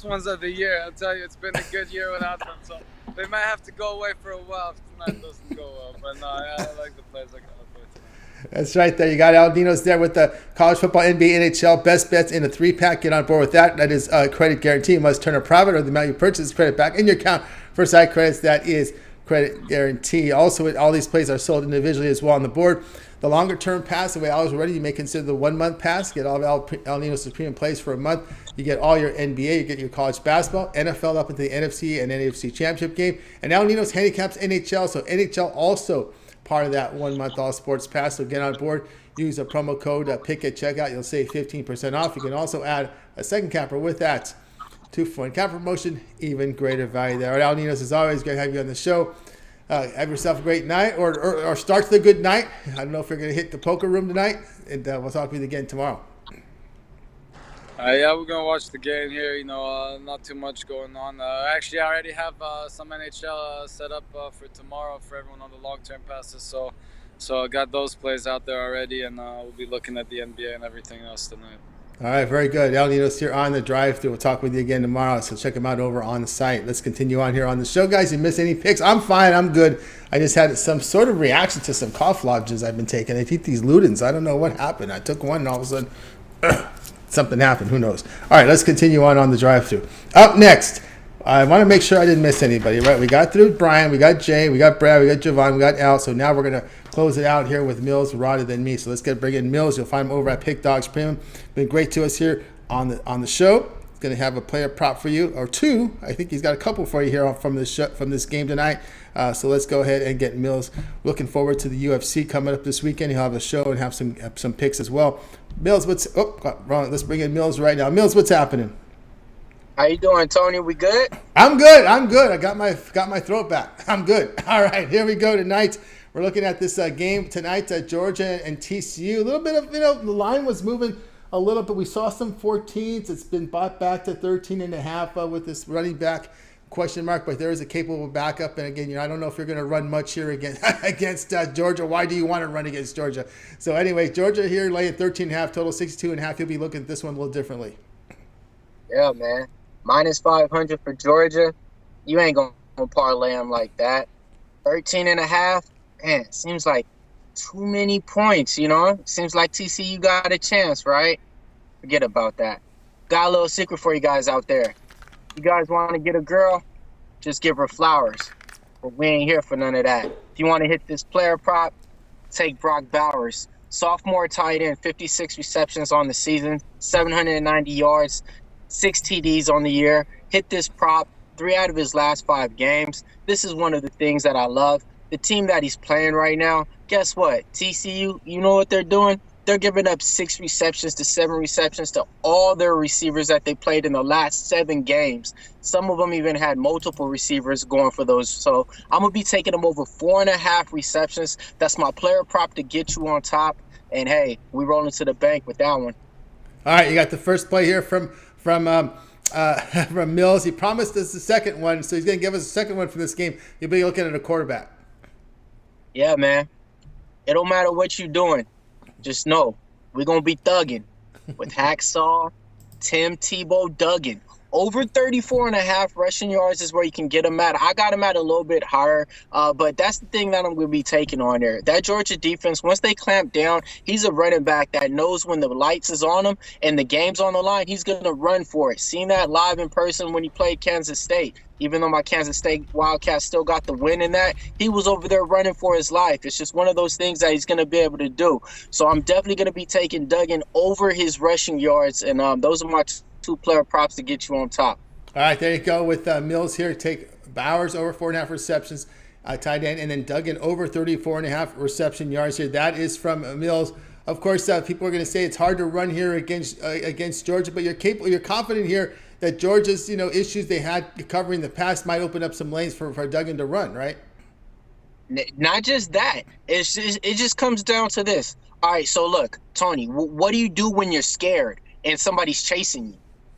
ones of the year. I'll tell you, it's been a good year without them. So they might have to go away for a while if tonight doesn't go well. But no, I like the plays I got. That's right there. You got Al Ninos there with the college football, NBA, NHL best bets in a 3-pack. Get on board with that. That is credit guarantee. You must turn a profit or the amount you purchase credit back in your account for side credits. That is credit guarantee. Also, all these plays are sold individually as well on the board. The longer term pass, the way I was ready, you may consider the 1 month pass. Get all of Al Ninos' premium plays for a month. You get all your NBA, you get your college basketball, NFL up into the NFC and NFC championship game. And Al Ninos handicaps NHL. So NHL also part of that 1 month all sports pass. So get on board. Use a promo code PICK at checkout. You'll save 15% off. You can also add a second capper with that. 2-point cap promotion, even greater value there. Al Ninos, as always, great to have you on the show. Have yourself a great night, or start the good night. I don't know if you're going to hit the poker room tonight, and we'll talk to you again tomorrow. Yeah, we're going to watch the game here. Not too much going on. Actually, I already have some NHL set up for tomorrow for everyone on the long-term passes. So I got those plays out there already, and we'll be looking at the NBA and everything else tonight. All right, very good. Al Ninos here on the drive-thru. We'll talk with you again tomorrow, so check him out over on the site. Let's continue on here on the show, guys. You miss any picks? I'm fine. I'm good. I just had some sort of reaction to some cough lodges I've been taking. I take these Ludens. I don't know what happened. I took one, and all of a sudden, something happened. Who knows? All right, let's continue on the drive-thru. Up next, I want to make sure I didn't miss anybody, right? We got through Brian, we got Jay, we got Brad, we got Jovan, we got Al. So now we're going to close it out here with Millz, Rodder than me. So let's bring in Millz. You'll find him over at Pick Dogs Premium. Been great to us here on the show. He's going to have a player prop for you, or two. I think he's got a couple for you here from this game tonight. So let's go ahead and get Millz. Looking forward to the UFC coming up this weekend. He'll have a show and have some picks as well. Millz, let's bring in Millz right now. Millz, what's happening? How you doing, Tony? We good? I'm good. I got my throat back. I'm good. All right, here we go tonight. We're looking at this game tonight, Georgia and TCU. A little bit of, the line was moving a little bit. We saw some 14s. It's been bought back to 13.5 with this running back question mark, but there is a capable backup. And again, I don't know if you're going to run much here against Georgia. Why do you want to run against Georgia? So anyway, Georgia here laying 13.5, total 62.5. You'll be looking at this one a little differently. Yeah, man. Minus 500 for Georgia. You ain't going to parlay them like that. 13.5. Man, it seems like too many points, Seems like TCU got a chance, right? Forget about that. Got a little secret for you guys out there. You guys want to get a girl? Just give her flowers. But we ain't here for none of that. If you want to hit this player prop, take Brock Bowers. Sophomore tight end, 56 receptions on the season, 790 yards, 6 TDs on the year. Hit this prop 3 out of his last 5 games. This is one of the things that I love. The team that he's playing right now, guess what? TCU, you know what they're doing? They're giving up 6 receptions to 7 receptions to all their receivers that they played in the last 7 games. Some of them even had multiple receivers going for those. So I'm going to be taking them over 4.5 receptions. That's my player prop to get you on top. And, hey, we rolling to the bank with that one. All right, you got the first play here from Millz. He promised us the second one, so he's going to give us a second one for this game. You'll be looking at a quarterback. Yeah, man. It don't matter what you're doing. Just know we're going to be thugging with Hacksaw, Tim Tebow, Duggan. Over 34.5 rushing yards is where you can get him at. I got him at a little bit higher, but that's the thing that I'm going to be taking on there. That Georgia defense, once they clamp down, he's a running back that knows when the lights is on him and the game's on the line, he's going to run for it. Seen that live in person when he played Kansas State. Even though my Kansas State Wildcats still got the win in that, he was over there running for his life. It's just one of those things that he's going to be able to do. So I'm definitely going to be taking Duggan over his rushing yards, and those are my 2 player props to get you on top. All right, there you go with Millz here. Take Bowers over 4.5 receptions, tight end, and then Duggan over 34.5 reception yards here. That is from Millz. Of course, people are going to say it's hard to run here against Georgia, but you're confident here that Georgia's issues they had covering the pass might open up some lanes for Duggan to run, right? Not just that. It just comes down to this. All right, so look, Tony, what do you do when you're scared and somebody's chasing you?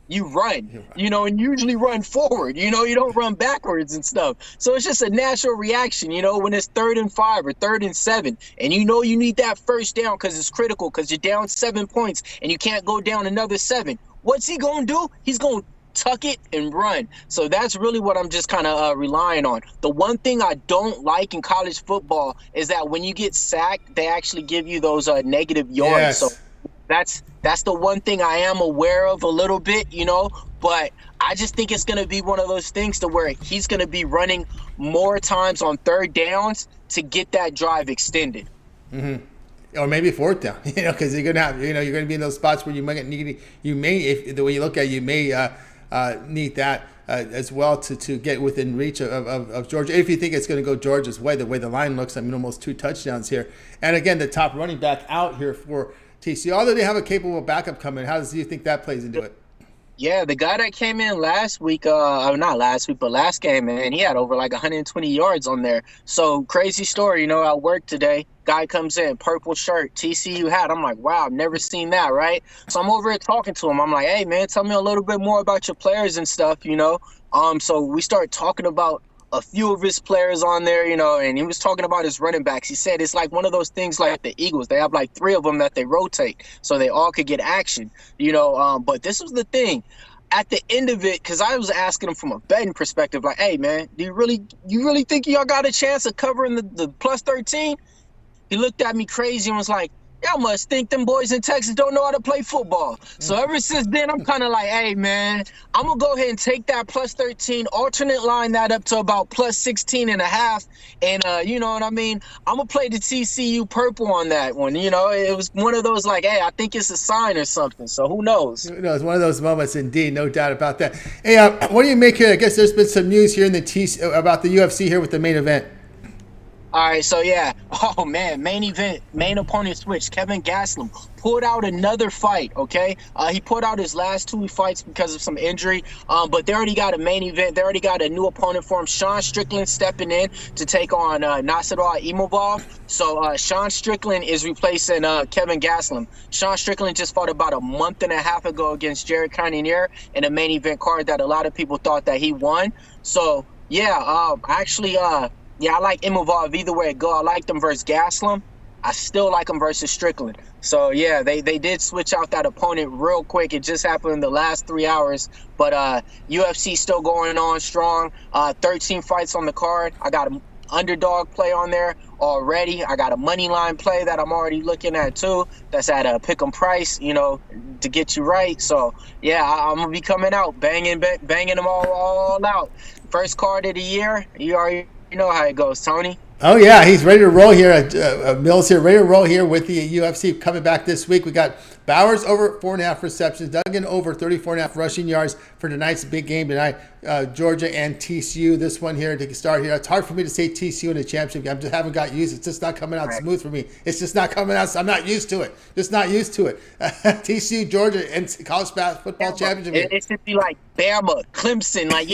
You run, and usually run forward. You don't run backwards and stuff. So it's just a natural reaction, when it's 3rd and 5 or 3rd and 7, and you need that first down because it's critical because you're down 7 points and you can't go down another 7. What's he going to do? He's going to tuck it and run. So that's really what I'm just kind of relying on. The one thing I don't like in college football is that when you get sacked, they actually give you those negative yards. Yes. So that's the one thing I am aware of a little bit, but I just think it's going to be one of those things to where he's going to be running more times on third downs to get that drive extended. Mm-hmm. Or maybe fourth down, because you're going to have, you're going to be in those spots where you might need, if the way you look at it, you may need that as well to get within reach of Georgia. If you think it's going to go Georgia's way, the way the line looks, almost 2 touchdowns here. And again, the top running back out here for TCU, although they have a capable backup coming. How do you think that plays into it? Yeah, the guy that came in last week, not last week, but last game, man, he had over like 120 yards on there. So crazy story, at work today, guy comes in, purple shirt, TCU hat. I'm like, wow, I've never seen that, right? So I'm over here talking to him. I'm like, hey, man, tell me a little bit more about your players and stuff, So we start talking about a few of his players on there, and he was talking about his running backs. He said it's like one of those things like the Eagles. They have like 3 of them that they rotate so they all could get action, But this was the thing. At the end of it, because I was asking him from a betting perspective, like, hey, man, do you really think y'all got a chance of covering the plus 13? He looked at me crazy and was like, y'all must think them boys in Texas don't know how to play football. So ever since then, I'm kind of like, hey, man, I'm going to go ahead and take that plus 13, alternate line that up to about plus 16 and a half. And you know what I mean? I'm going to play the TCU purple on that one. It was one of those like, hey, I think it's a sign or something. So who knows? It's one of those moments indeed. No doubt about that. Hey, what do you make here? I guess there's been some news here in the about the UFC here with the main event. All right, so yeah. Oh, man, main event, main opponent switch. Kevin Gastelum pulled out another fight, okay? He pulled out his last 2 fights because of some injury, but they already got a main event. They already got a new opponent for him. Sean Strickland stepping in to take on Nasruddin Imavov. So Sean Strickland is replacing Kevin Gastelum. Sean Strickland just fought about a month and a half ago against Jared Cannonier in a main event card that a lot of people thought that he won. So, yeah, yeah, I like Imavov either way it go. I like them versus Gastelum. I still like them versus Strickland. So, yeah, they did switch out that opponent real quick. It just happened in the last 3 hours. But UFC still going on strong. 13 fights on the card. I got an underdog play on there already. I got a money line play that I'm already looking at, too. That's at a pick 'em price, to get you right. So, yeah, I'm going to be coming out, banging them all out. First card of the year, you already know how it goes, Tony. Oh, yeah, he's ready to roll here. Millz here, ready to roll here with the UFC coming back this week. We got Bowers over 4.5 receptions, Duggan over 34.5 rushing yards for tonight's big game tonight. Georgia and TCU. This one here to start here. It's hard for me to say TCU in the championship game. I just haven't got used. It's just not coming out smooth for me. It's just not coming out. I'm not used to it. Just not used to it. TCU, Georgia, and college football championship game. It should be like Bama, Clemson, like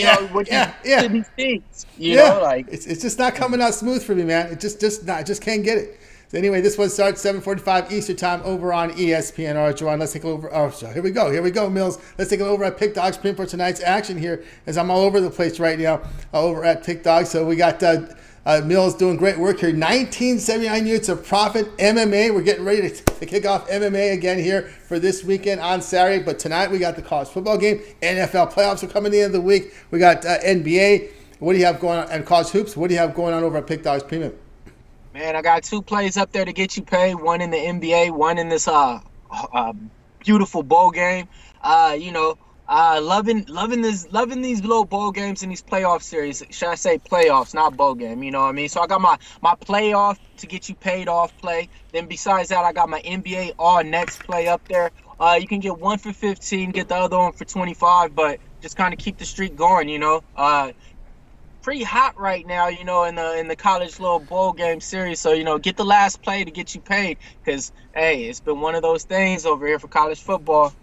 it's just not coming out smooth for me, man. It just not. I just can't get it. So anyway, this one starts 7:45 Eastern time over on ESPN. All right, Jovan, let's take a look over. Oh, so here we go, Millz. Let's take a look over at Pick Dogs print for tonight's action here, as I'm all over the place right now over at Pick Dogs. So we got Millz doing great work here. 1979 units of profit. MMA. We're getting ready to kick off MMA again here for this weekend on Saturday. But tonight we got the college football game. NFL playoffs are coming at the end of the week. We got NBA. What do you have going on? And college hoops. What do you have going on over at Pick Dogs Premium? Man, I got 2 plays up there to get you paid. One in the NBA, one in this beautiful bowl game. Loving these little bowl games in these playoff series. Should I say playoffs, not bowl game? You know what I mean? So I got my playoff to get you paid off play. Then besides that, I got my NBA all nets play up there. You can get one for 15, get the other one for 25, but just kind of keep the streak going. Pretty hot right now, in the college little bowl game series. So, get the last play to get you paid, because, hey, it's been one of those things over here for college football.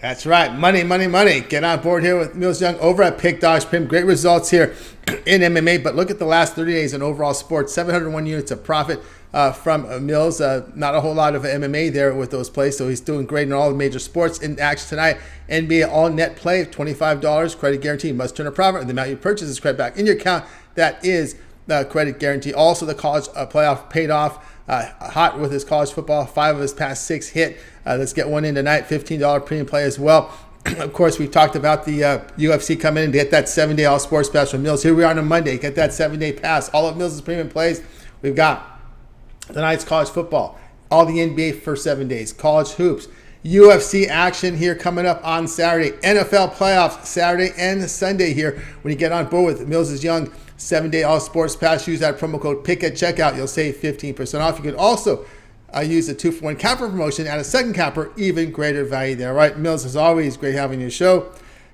That's right. Money, money, money. Get on board here with Millz Young over at Pick Dogs Prim. Great results here in MMA, but look at the last 30 days in overall sports. 701 units of profit from Millz. Not a whole lot of MMA there with those plays, so he's doing great in all the major sports. In action tonight, NBA all net play, $25. Credit guarantee. Must turn a profit. And the amount you purchase is credit back in your account. That is the credit guarantee. Also, the college playoff paid off. Hot with his college football. 5 of his past 6 hit. Let's get one in tonight. $15 premium play as well. Of course, we've talked about the UFC coming in to get that 7-day all sports pass from Millz. Here we are on a Monday. Get that 7-day pass. All of Millz' premium plays. We've got tonight's college football, all the NBA for 7 days, college hoops, UFC action here coming up on Saturday, NFL playoffs Saturday and Sunday here. When you get on board with Millz' Young 7-day all sports pass, use that promo code PICK at checkout. You'll save 15% off. You can also use the 2-for-1 capper promotion, add a second capper, even greater value there. All right, Millz, as always, great having your show.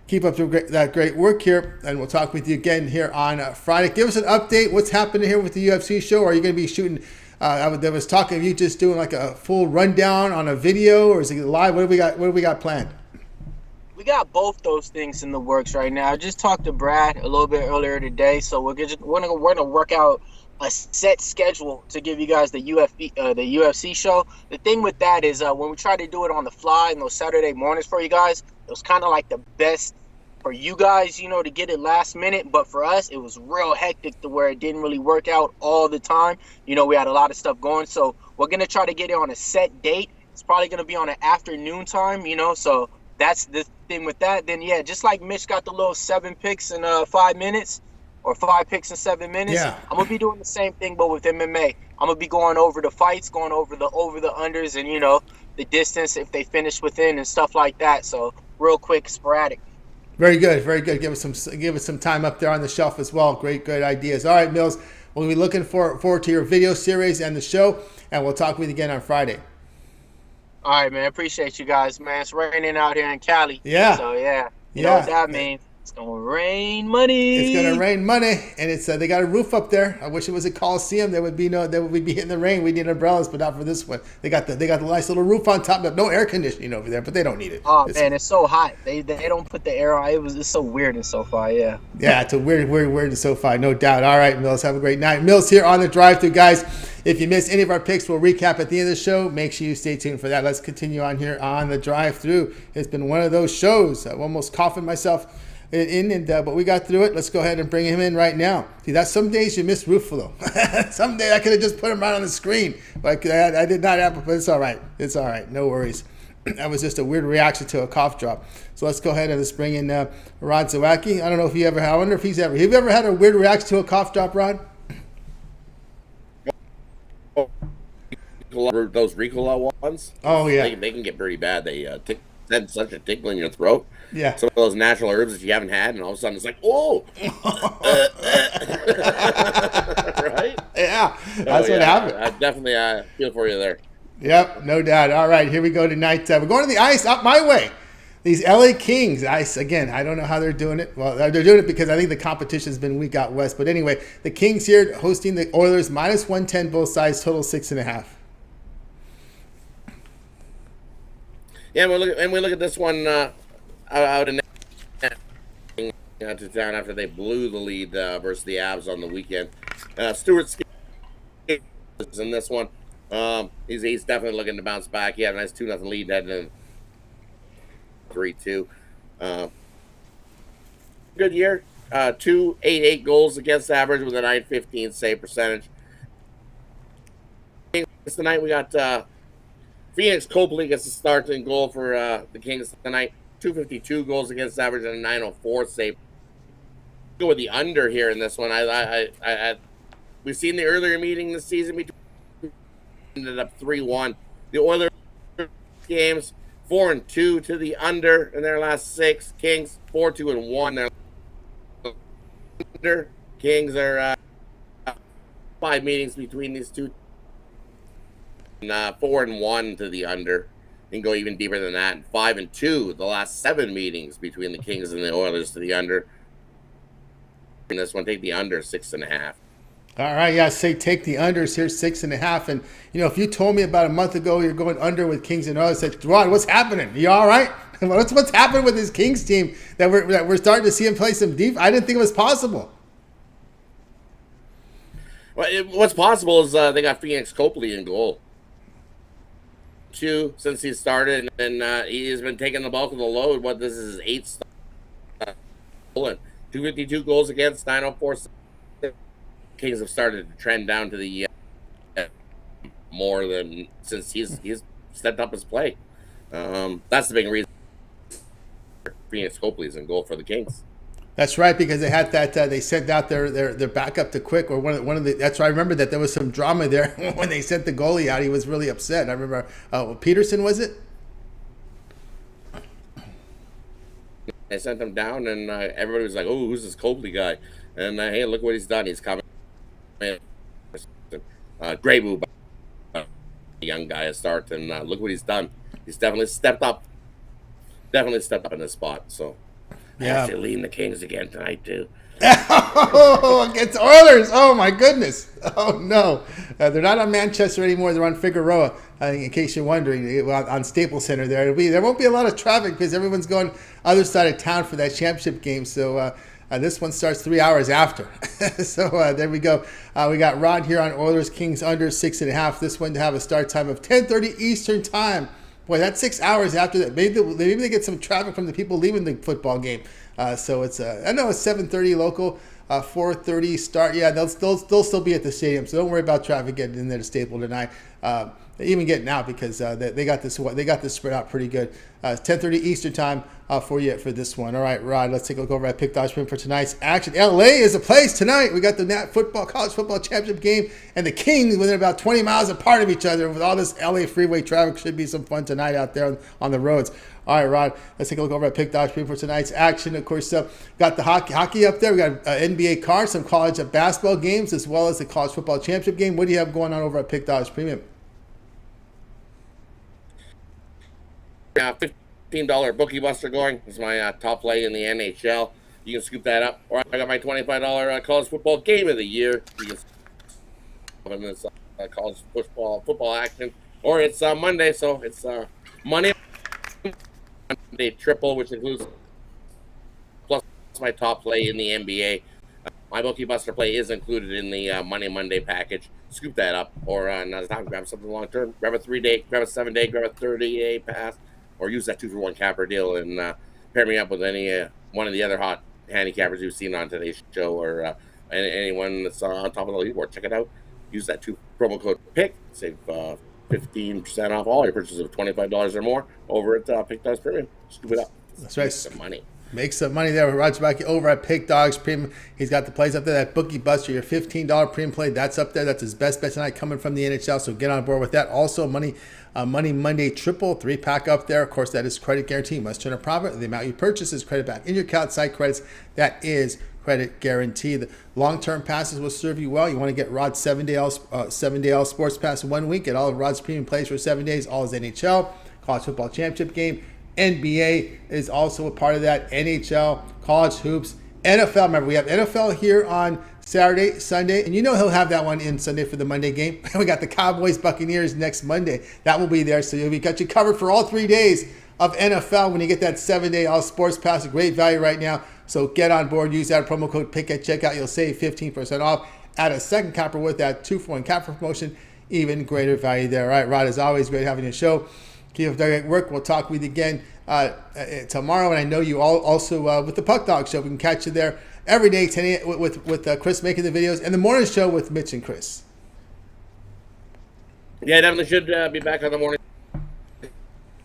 Keep up that great work here, and we'll talk with you again here on Friday. Give us an update. What's happening here with the UFC show? Are you going to be shooting? There was talk of you just doing like a full rundown on a video, or is it live? What do we got planned? We got both those things in the works right now. I just talked to Brad a little bit earlier today, so we're gonna work out a set schedule to give you guys the UFC show. The thing with that is when we try to do it on the fly in those Saturday mornings for you guys, it was kind of like the best for you guys, you know, to get it last minute. But for us, it was real hectic to where it didn't really work out all the time. You know, we had a lot of stuff going. So we're going to try to get it on a set date. It's probably going to be on an afternoon time, you know, so that's the thing with that. Then, yeah, just like Mitch got the little 7 picks in 5 minutes, or 5 picks in 7 minutes. Yeah. I'm gonna be doing the same thing, but with MMA. I'm gonna be going over the fights, going over the unders, and you know the distance if they finish within and stuff like that. So real quick, sporadic. Very good, very good. Give us some time up there on the shelf as well. Great ideas. All right, Millz, we'll be looking forward to your video series and the show, and we'll talk with you again on Friday. All right, man. Appreciate you guys, man. It's raining out here in Cali. Yeah. So yeah, you know what that means. It's gonna rain money. It's gonna rain money, and it's they got a roof up there. I wish it was a Coliseum. There would be in the rain. We need umbrellas, but not for this one. They got the nice little roof on top. No air conditioning over there, but they don't need it. Oh man, it's so hot. They don't put the air on. It's so weird in SoFi. Yeah. Yeah, it's a weird in SoFi, no doubt. All right, Millz, have a great night. Millz here on the drive-thru, guys. If you missed any of our picks, we'll recap at the end of the show. Make sure you stay tuned for that. Let's continue on here on the drive-thru. It's been one of those shows. I'm almost coughing myself but we got through it. Let's go ahead and bring him in right now. See, that's some days you miss Rufalo. Some day I could have just put him right on the screen, but I did not have. But it's all right. It's all right. No worries. That was just a weird reaction to a cough drop. So let's go ahead and let's bring in Rod Zawacky. I don't know if you ever have. I wonder if he's ever. Have you ever had a weird reaction to a cough drop, Rod? Those Ricola ones. Oh yeah, they can get pretty bad. They send such a tickle in your throat. Yeah. Some of those natural herbs that you haven't had, and all of a sudden it's like, whoa. Right? Yeah, that's what happened. I definitely feel for you there. Yep, no doubt. All right, here we go tonight. We're going to the ice up my way. These LA Kings, ice again. I don't know how they're doing it. Well, they're doing it because I think the competition's been weak out west. But anyway, the Kings here hosting the Oilers, minus 110 both sides, total 6.5. Yeah, we look at this one out in to town after they blew the lead versus the Avs on the weekend. Stewart's in this one. He's definitely looking to bounce back. He had a nice 2-0 lead heading in 3-2. Good year. 2.88 goals against average with a 915 save percentage. Tonight we got Phoenix Copley gets the start in goal for the Kings tonight. 252 goals against average and a 904 save. Go with the under here in this one. We've seen the earlier meeting this season between ended up 3-1. The Oilers games 4-2 to the under in their last 6. Kings 4-2-1. Their under. Kings are 5 meetings between these two. 4-1 to the under, and go even deeper than that. 5-2 the last 7 meetings between the Kings and the Oilers to the under. In this one, take the under 6.5. All right, yeah, say take the unders here 6.5. And you know, if you told me about a month ago you're going under with Kings and Oilers, I said, Rod, what's happening? You all right? What's happening with this Kings team that we're starting to see him play some deep? I didn't think it was possible. Well, what's possible is they got Phoenix Copley in goal. Since he started, and he has been taking the bulk of the load. This is his 8th start. 252 goals against, 904. Kings have started to trend down to the more than since he's stepped up his play. That's the big reason. Phoenix Copley's in goal for the Kings. That's right, because they had that they sent out their backup to Quick, or one of the. That's why I remember that there was some drama there when they sent the goalie out. He was really upset. I remember Peterson, was it? They sent him down, and everybody was like, "Oh, who's this Copley guy?" And hey, look what he's done. He's coming. Great move by the young guy at start, and look what he's done. He's definitely stepped up. Definitely stepped up in this spot. So, Yeah. I actually lean the Kings again tonight too. Oh, against Oilers! Oh my goodness! Oh no, they're not on Manchester anymore. They're on Figueroa. In case you're wondering, on Staples Center there. There won't be a lot of traffic because everyone's going other side of town for that championship game. So this one starts 3 hours after. So there we go. We got Rod here on Oilers Kings under 6.5. This one to have a start time of 10:30 Eastern time. Boy, that's 6 hours after that. Maybe they get some traffic from the people leaving the football game. So it's I know it's 7:30 local, 4:30 start. Yeah, they'll still be at the stadium. So don't worry about traffic getting in there to Staples tonight. Even getting out because they got this spread out pretty good. 10:30 Eastern time for you for this one. All right, Rod, let's take a look over at Pick Dodge Print for tonight's action. LA is a place tonight. We got the college football championship game, and the Kings within about 20 miles apart of each other. With all this LA freeway traffic, should be some fun tonight out there on the roads. All right, Rod, let's take a look over at Pick Dodge Print for tonight's action. Of course, got the hockey up there. We got NBA cards, some college basketball games, as well as the college football championship game. What do you have going on over at Pick Dodge Premium? $15 Bookie Buster going. This is my top play in the NHL. You can scoop that up. Or I got my $25 college football game of the year. You can scoop this college football action. Or it's Monday, so it's Monday triple, which includes plus my top play in the NBA. My Bookie Buster play is included in the Monday package. Scoop that up, or another time, grab something long term. Grab a 3-day, grab a 7-day, grab a 30-day pass, or use that 2-for-1 capper deal and pair me up with any one of the other hot handicappers you've seen on today's show, or anyone that's on top of the leaderboard. Check it out. Use that promo code PICK. Save 15% off all your purchases of $25 or more over at Pick Dogs Premium. Scoop it up. That's right. Make some money. Make some money there with Rod Zawacky over at Pick Dogs Premium. He's got the plays up there. That Bookie Buster, your $15 premium play, that's up there. That's his best bet tonight coming from the NHL. So get on board with that. Also, Money Monday triple 3-pack up there. Of course, that is credit guarantee. You must turn a profit. The amount you purchase is credit back in your account. Site credits. That is credit guarantee. The long-term passes will serve you well. You want to get Rod's 7-day All Sports Pass 1 week. Get all of Rod's premium plays for 7 days. All his NHL, college football championship game. NBA is also a part of that. NHL, college hoops, NFL. Remember, we have NFL here on Saturday, Sunday, and you know he'll have that one in Sunday for the Monday game. We got the Cowboys, Buccaneers next Monday. That will be there, so we got you covered for all 3 days of NFL when you get that 7-day All Sports Pass. A great value right now, so get on board. Use that promo code PICK at checkout. You'll save 15% off. Add a second capper with that 2-for-1 capper promotion. Even greater value there. All right, Rod, as always, great having you on the show. Keep up the great work. We'll talk with you again tomorrow, and I know you all also with the Puck Dog Show. We can catch you there every day, 10 a.m. with Chris making the videos, and the morning show with Mitch and Chris. Yeah, definitely should be back on the morning.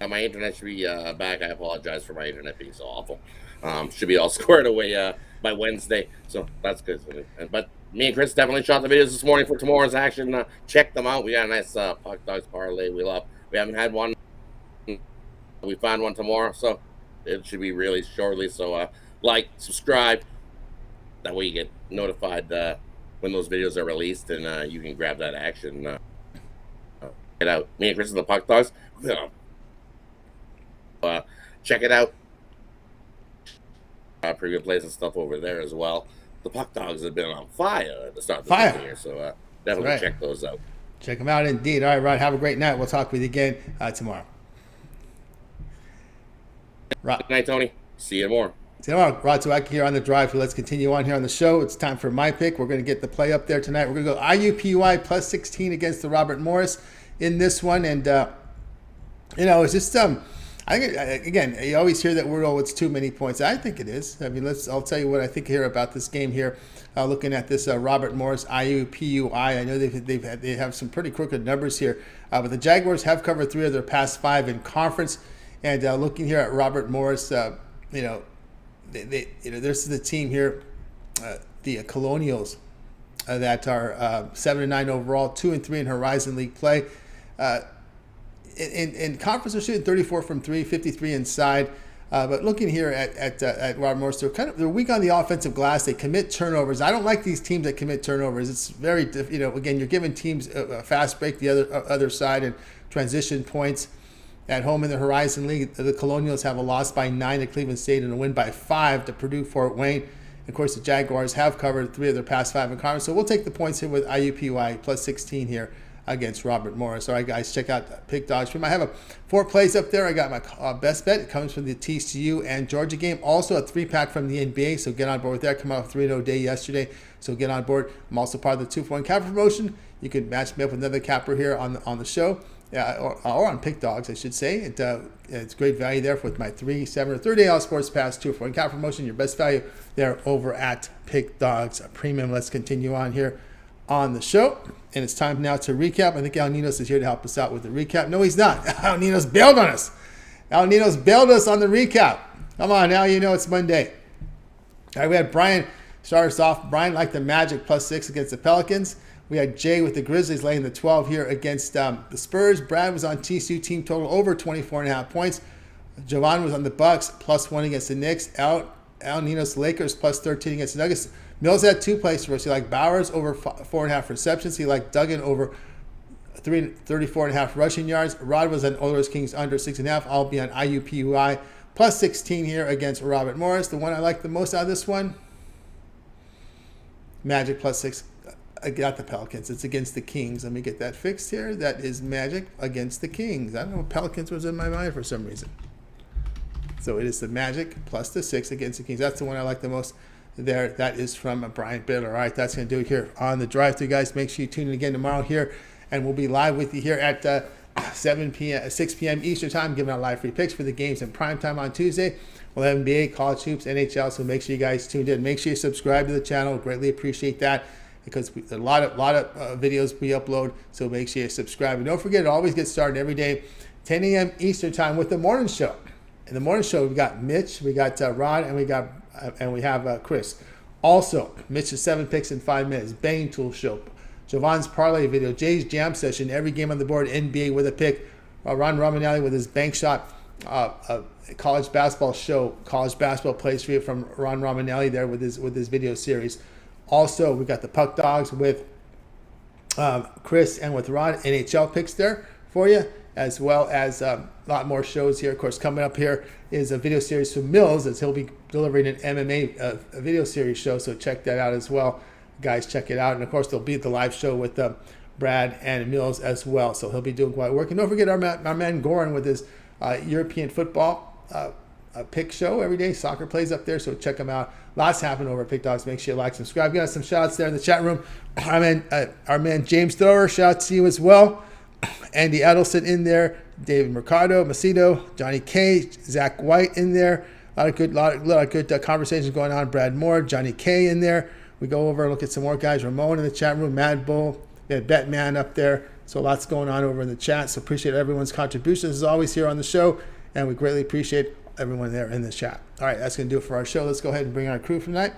My internet should be back. I apologize for my internet being so awful. Should be all squared away by Wednesday, so that's good. But me and Chris definitely shot the videos this morning for tomorrow's action. Check them out. We got a nice Puck Dogs parlay. We haven't had one. We found one tomorrow, so it should be really shortly. So like, subscribe. That way you get notified when those videos are released, and you can grab that action. Get out. Me and Chris and the Puck Dogs. Check it out. Pretty good plays and stuff over there as well. The Puck Dogs have been on fire at the start of the year, so definitely check those out. Check them out indeed. All right, Rod, have a great night. We'll talk with you again tomorrow. Good night, Tony. See you tomorrow. See you tomorrow. Rod Zawacky here on the drive. Let's continue on here on the show. It's time for my pick. We're going to get the play up there tonight. We're going to go IUPUI plus 16 against the Robert Morris in this one. And, it's just, I think, again, you always hear that word, oh, it's too many points. I think it is. I mean, I'll tell you what I think here about this game here. Looking at this Robert Morris IUPUI, I know they have some pretty crooked numbers here. But the Jaguars have covered 3 of their past 5 in conference. And looking here at Robert Morris, This is the team here, the Colonials, that are 7-9 overall, 2-3 in Horizon League play. In conference, they're shooting 34 from 3, 53 inside. But looking here at Robert Morris, they're weak on the offensive glass. They commit turnovers. I don't like these teams that commit turnovers. It's very, again, you're giving teams a fast break the other side and transition points. At home in the Horizon League, the Colonials have a loss by 9 to Cleveland State and a win by 5 to Purdue Fort Wayne. Of course, the Jaguars have covered 3 of their past 5 in conference. So we'll take the points here with IUPUI plus 16 here against Robert Morris. All right, guys, check out Pick Dogs. I have 4 plays up there. I got my best bet. It comes from the TCU and Georgia game. Also a 3-pack from the NBA, so get on board with that. Come out with 3-0 day yesterday, so get on board. I'm also part of the 2-for-1 capper promotion. You can match me up with another capper here on the show. Or on Pick Dogs, I should say. It's great value there with my 3, 7, or 30-day all sports pass 2-for-1 capper promotion. Your best value there over at Pick Dogs Premium. Let's continue on here on the show. And it's time now to recap. I think Al Ninos is here to help us out with the recap. No, he's not. Al Ninos bailed on us. Al Ninos bailed us on the recap. Come on, now it's Monday. All right, we had Brian start us off. Brian liked the Magic plus 6 against the Pelicans. We had Jay with the Grizzlies laying the 12 here against the Spurs. Brad was on TCU team total over 24.5 points. Jovan was on the Bucks plus 1 against the Knicks. Al Ninos Lakers plus 13 against the Nuggets. Millz had 2 plays for us. He liked Bowers over 4.5 receptions. He liked Duggan over 34.5 rushing yards. Rod was on Oilers Kings under 6.5. I'll be on IUPUI plus 16 here against Robert Morris. The one I like the most out of this one, Magic plus 6. I got the Pelicans. It's against the Kings. Let me get that fixed here. That is Magic against the Kings. I don't know. Pelicans was in my mind for some reason. So it is the Magic plus the 6 against the Kings. That's the one I like the most there. That is from Brian Bitler. All right, that's going to do it here on the drive-thru, guys. Make sure you tune in again tomorrow here, and we'll be live with you here at 6 p.m. Eastern time, giving out live free picks for the games in prime time on Tuesday. We'll have NBA, college hoops, NHL, so make sure you guys tuned in. Make sure you subscribe to the channel. Greatly appreciate that, because a lot of videos we upload, so make sure you subscribe. And don't forget, it always gets started every day, 10 a.m. Eastern time with the morning show. In the morning show, we got Mitch, we got Rod, and we have Chris. Also, Mitch's 7 picks in 5 minutes, Bang Tool Show, Jovan's parlay video, Jay's jam session, every game on the board, NBA with a pick, Ron Romanelli with his bank shot, college basketball show, college basketball plays for you from Ron Romanelli there with his video series. Also, we got the Puck Dogs with Chris and with Ron, NHL picks there for you, as well as a lot more shows here. Of course, coming up here is a video series from Millz, as he'll be delivering an MMA a video series show, so check that out as well. Guys, check it out. And, of course, there'll be the live show with Brad and Millz as well, so he'll be doing quite work. And don't forget our man Goran with his European football pick show every day. Soccer plays up there, so check him out. Lots happening over at Pick Dogs. Make sure you like, subscribe. Got some shout outs there in the chat room. Our man James Thrower, shout out to you as well. Andy Edelson in there. David Mercado, Macedo, Johnny K, Zach White in there. A lot of good conversations going on. Brad Moore, Johnny K in there. We go over and look at some more guys. Ramon in the chat room, Mad Bull, we had Batman up there. So lots going on over in the chat. So appreciate everyone's contributions as always here on the show, and we greatly appreciate everyone there in the chat. All right, that's going to do it for our show. Let's go ahead and bring our crew for tonight.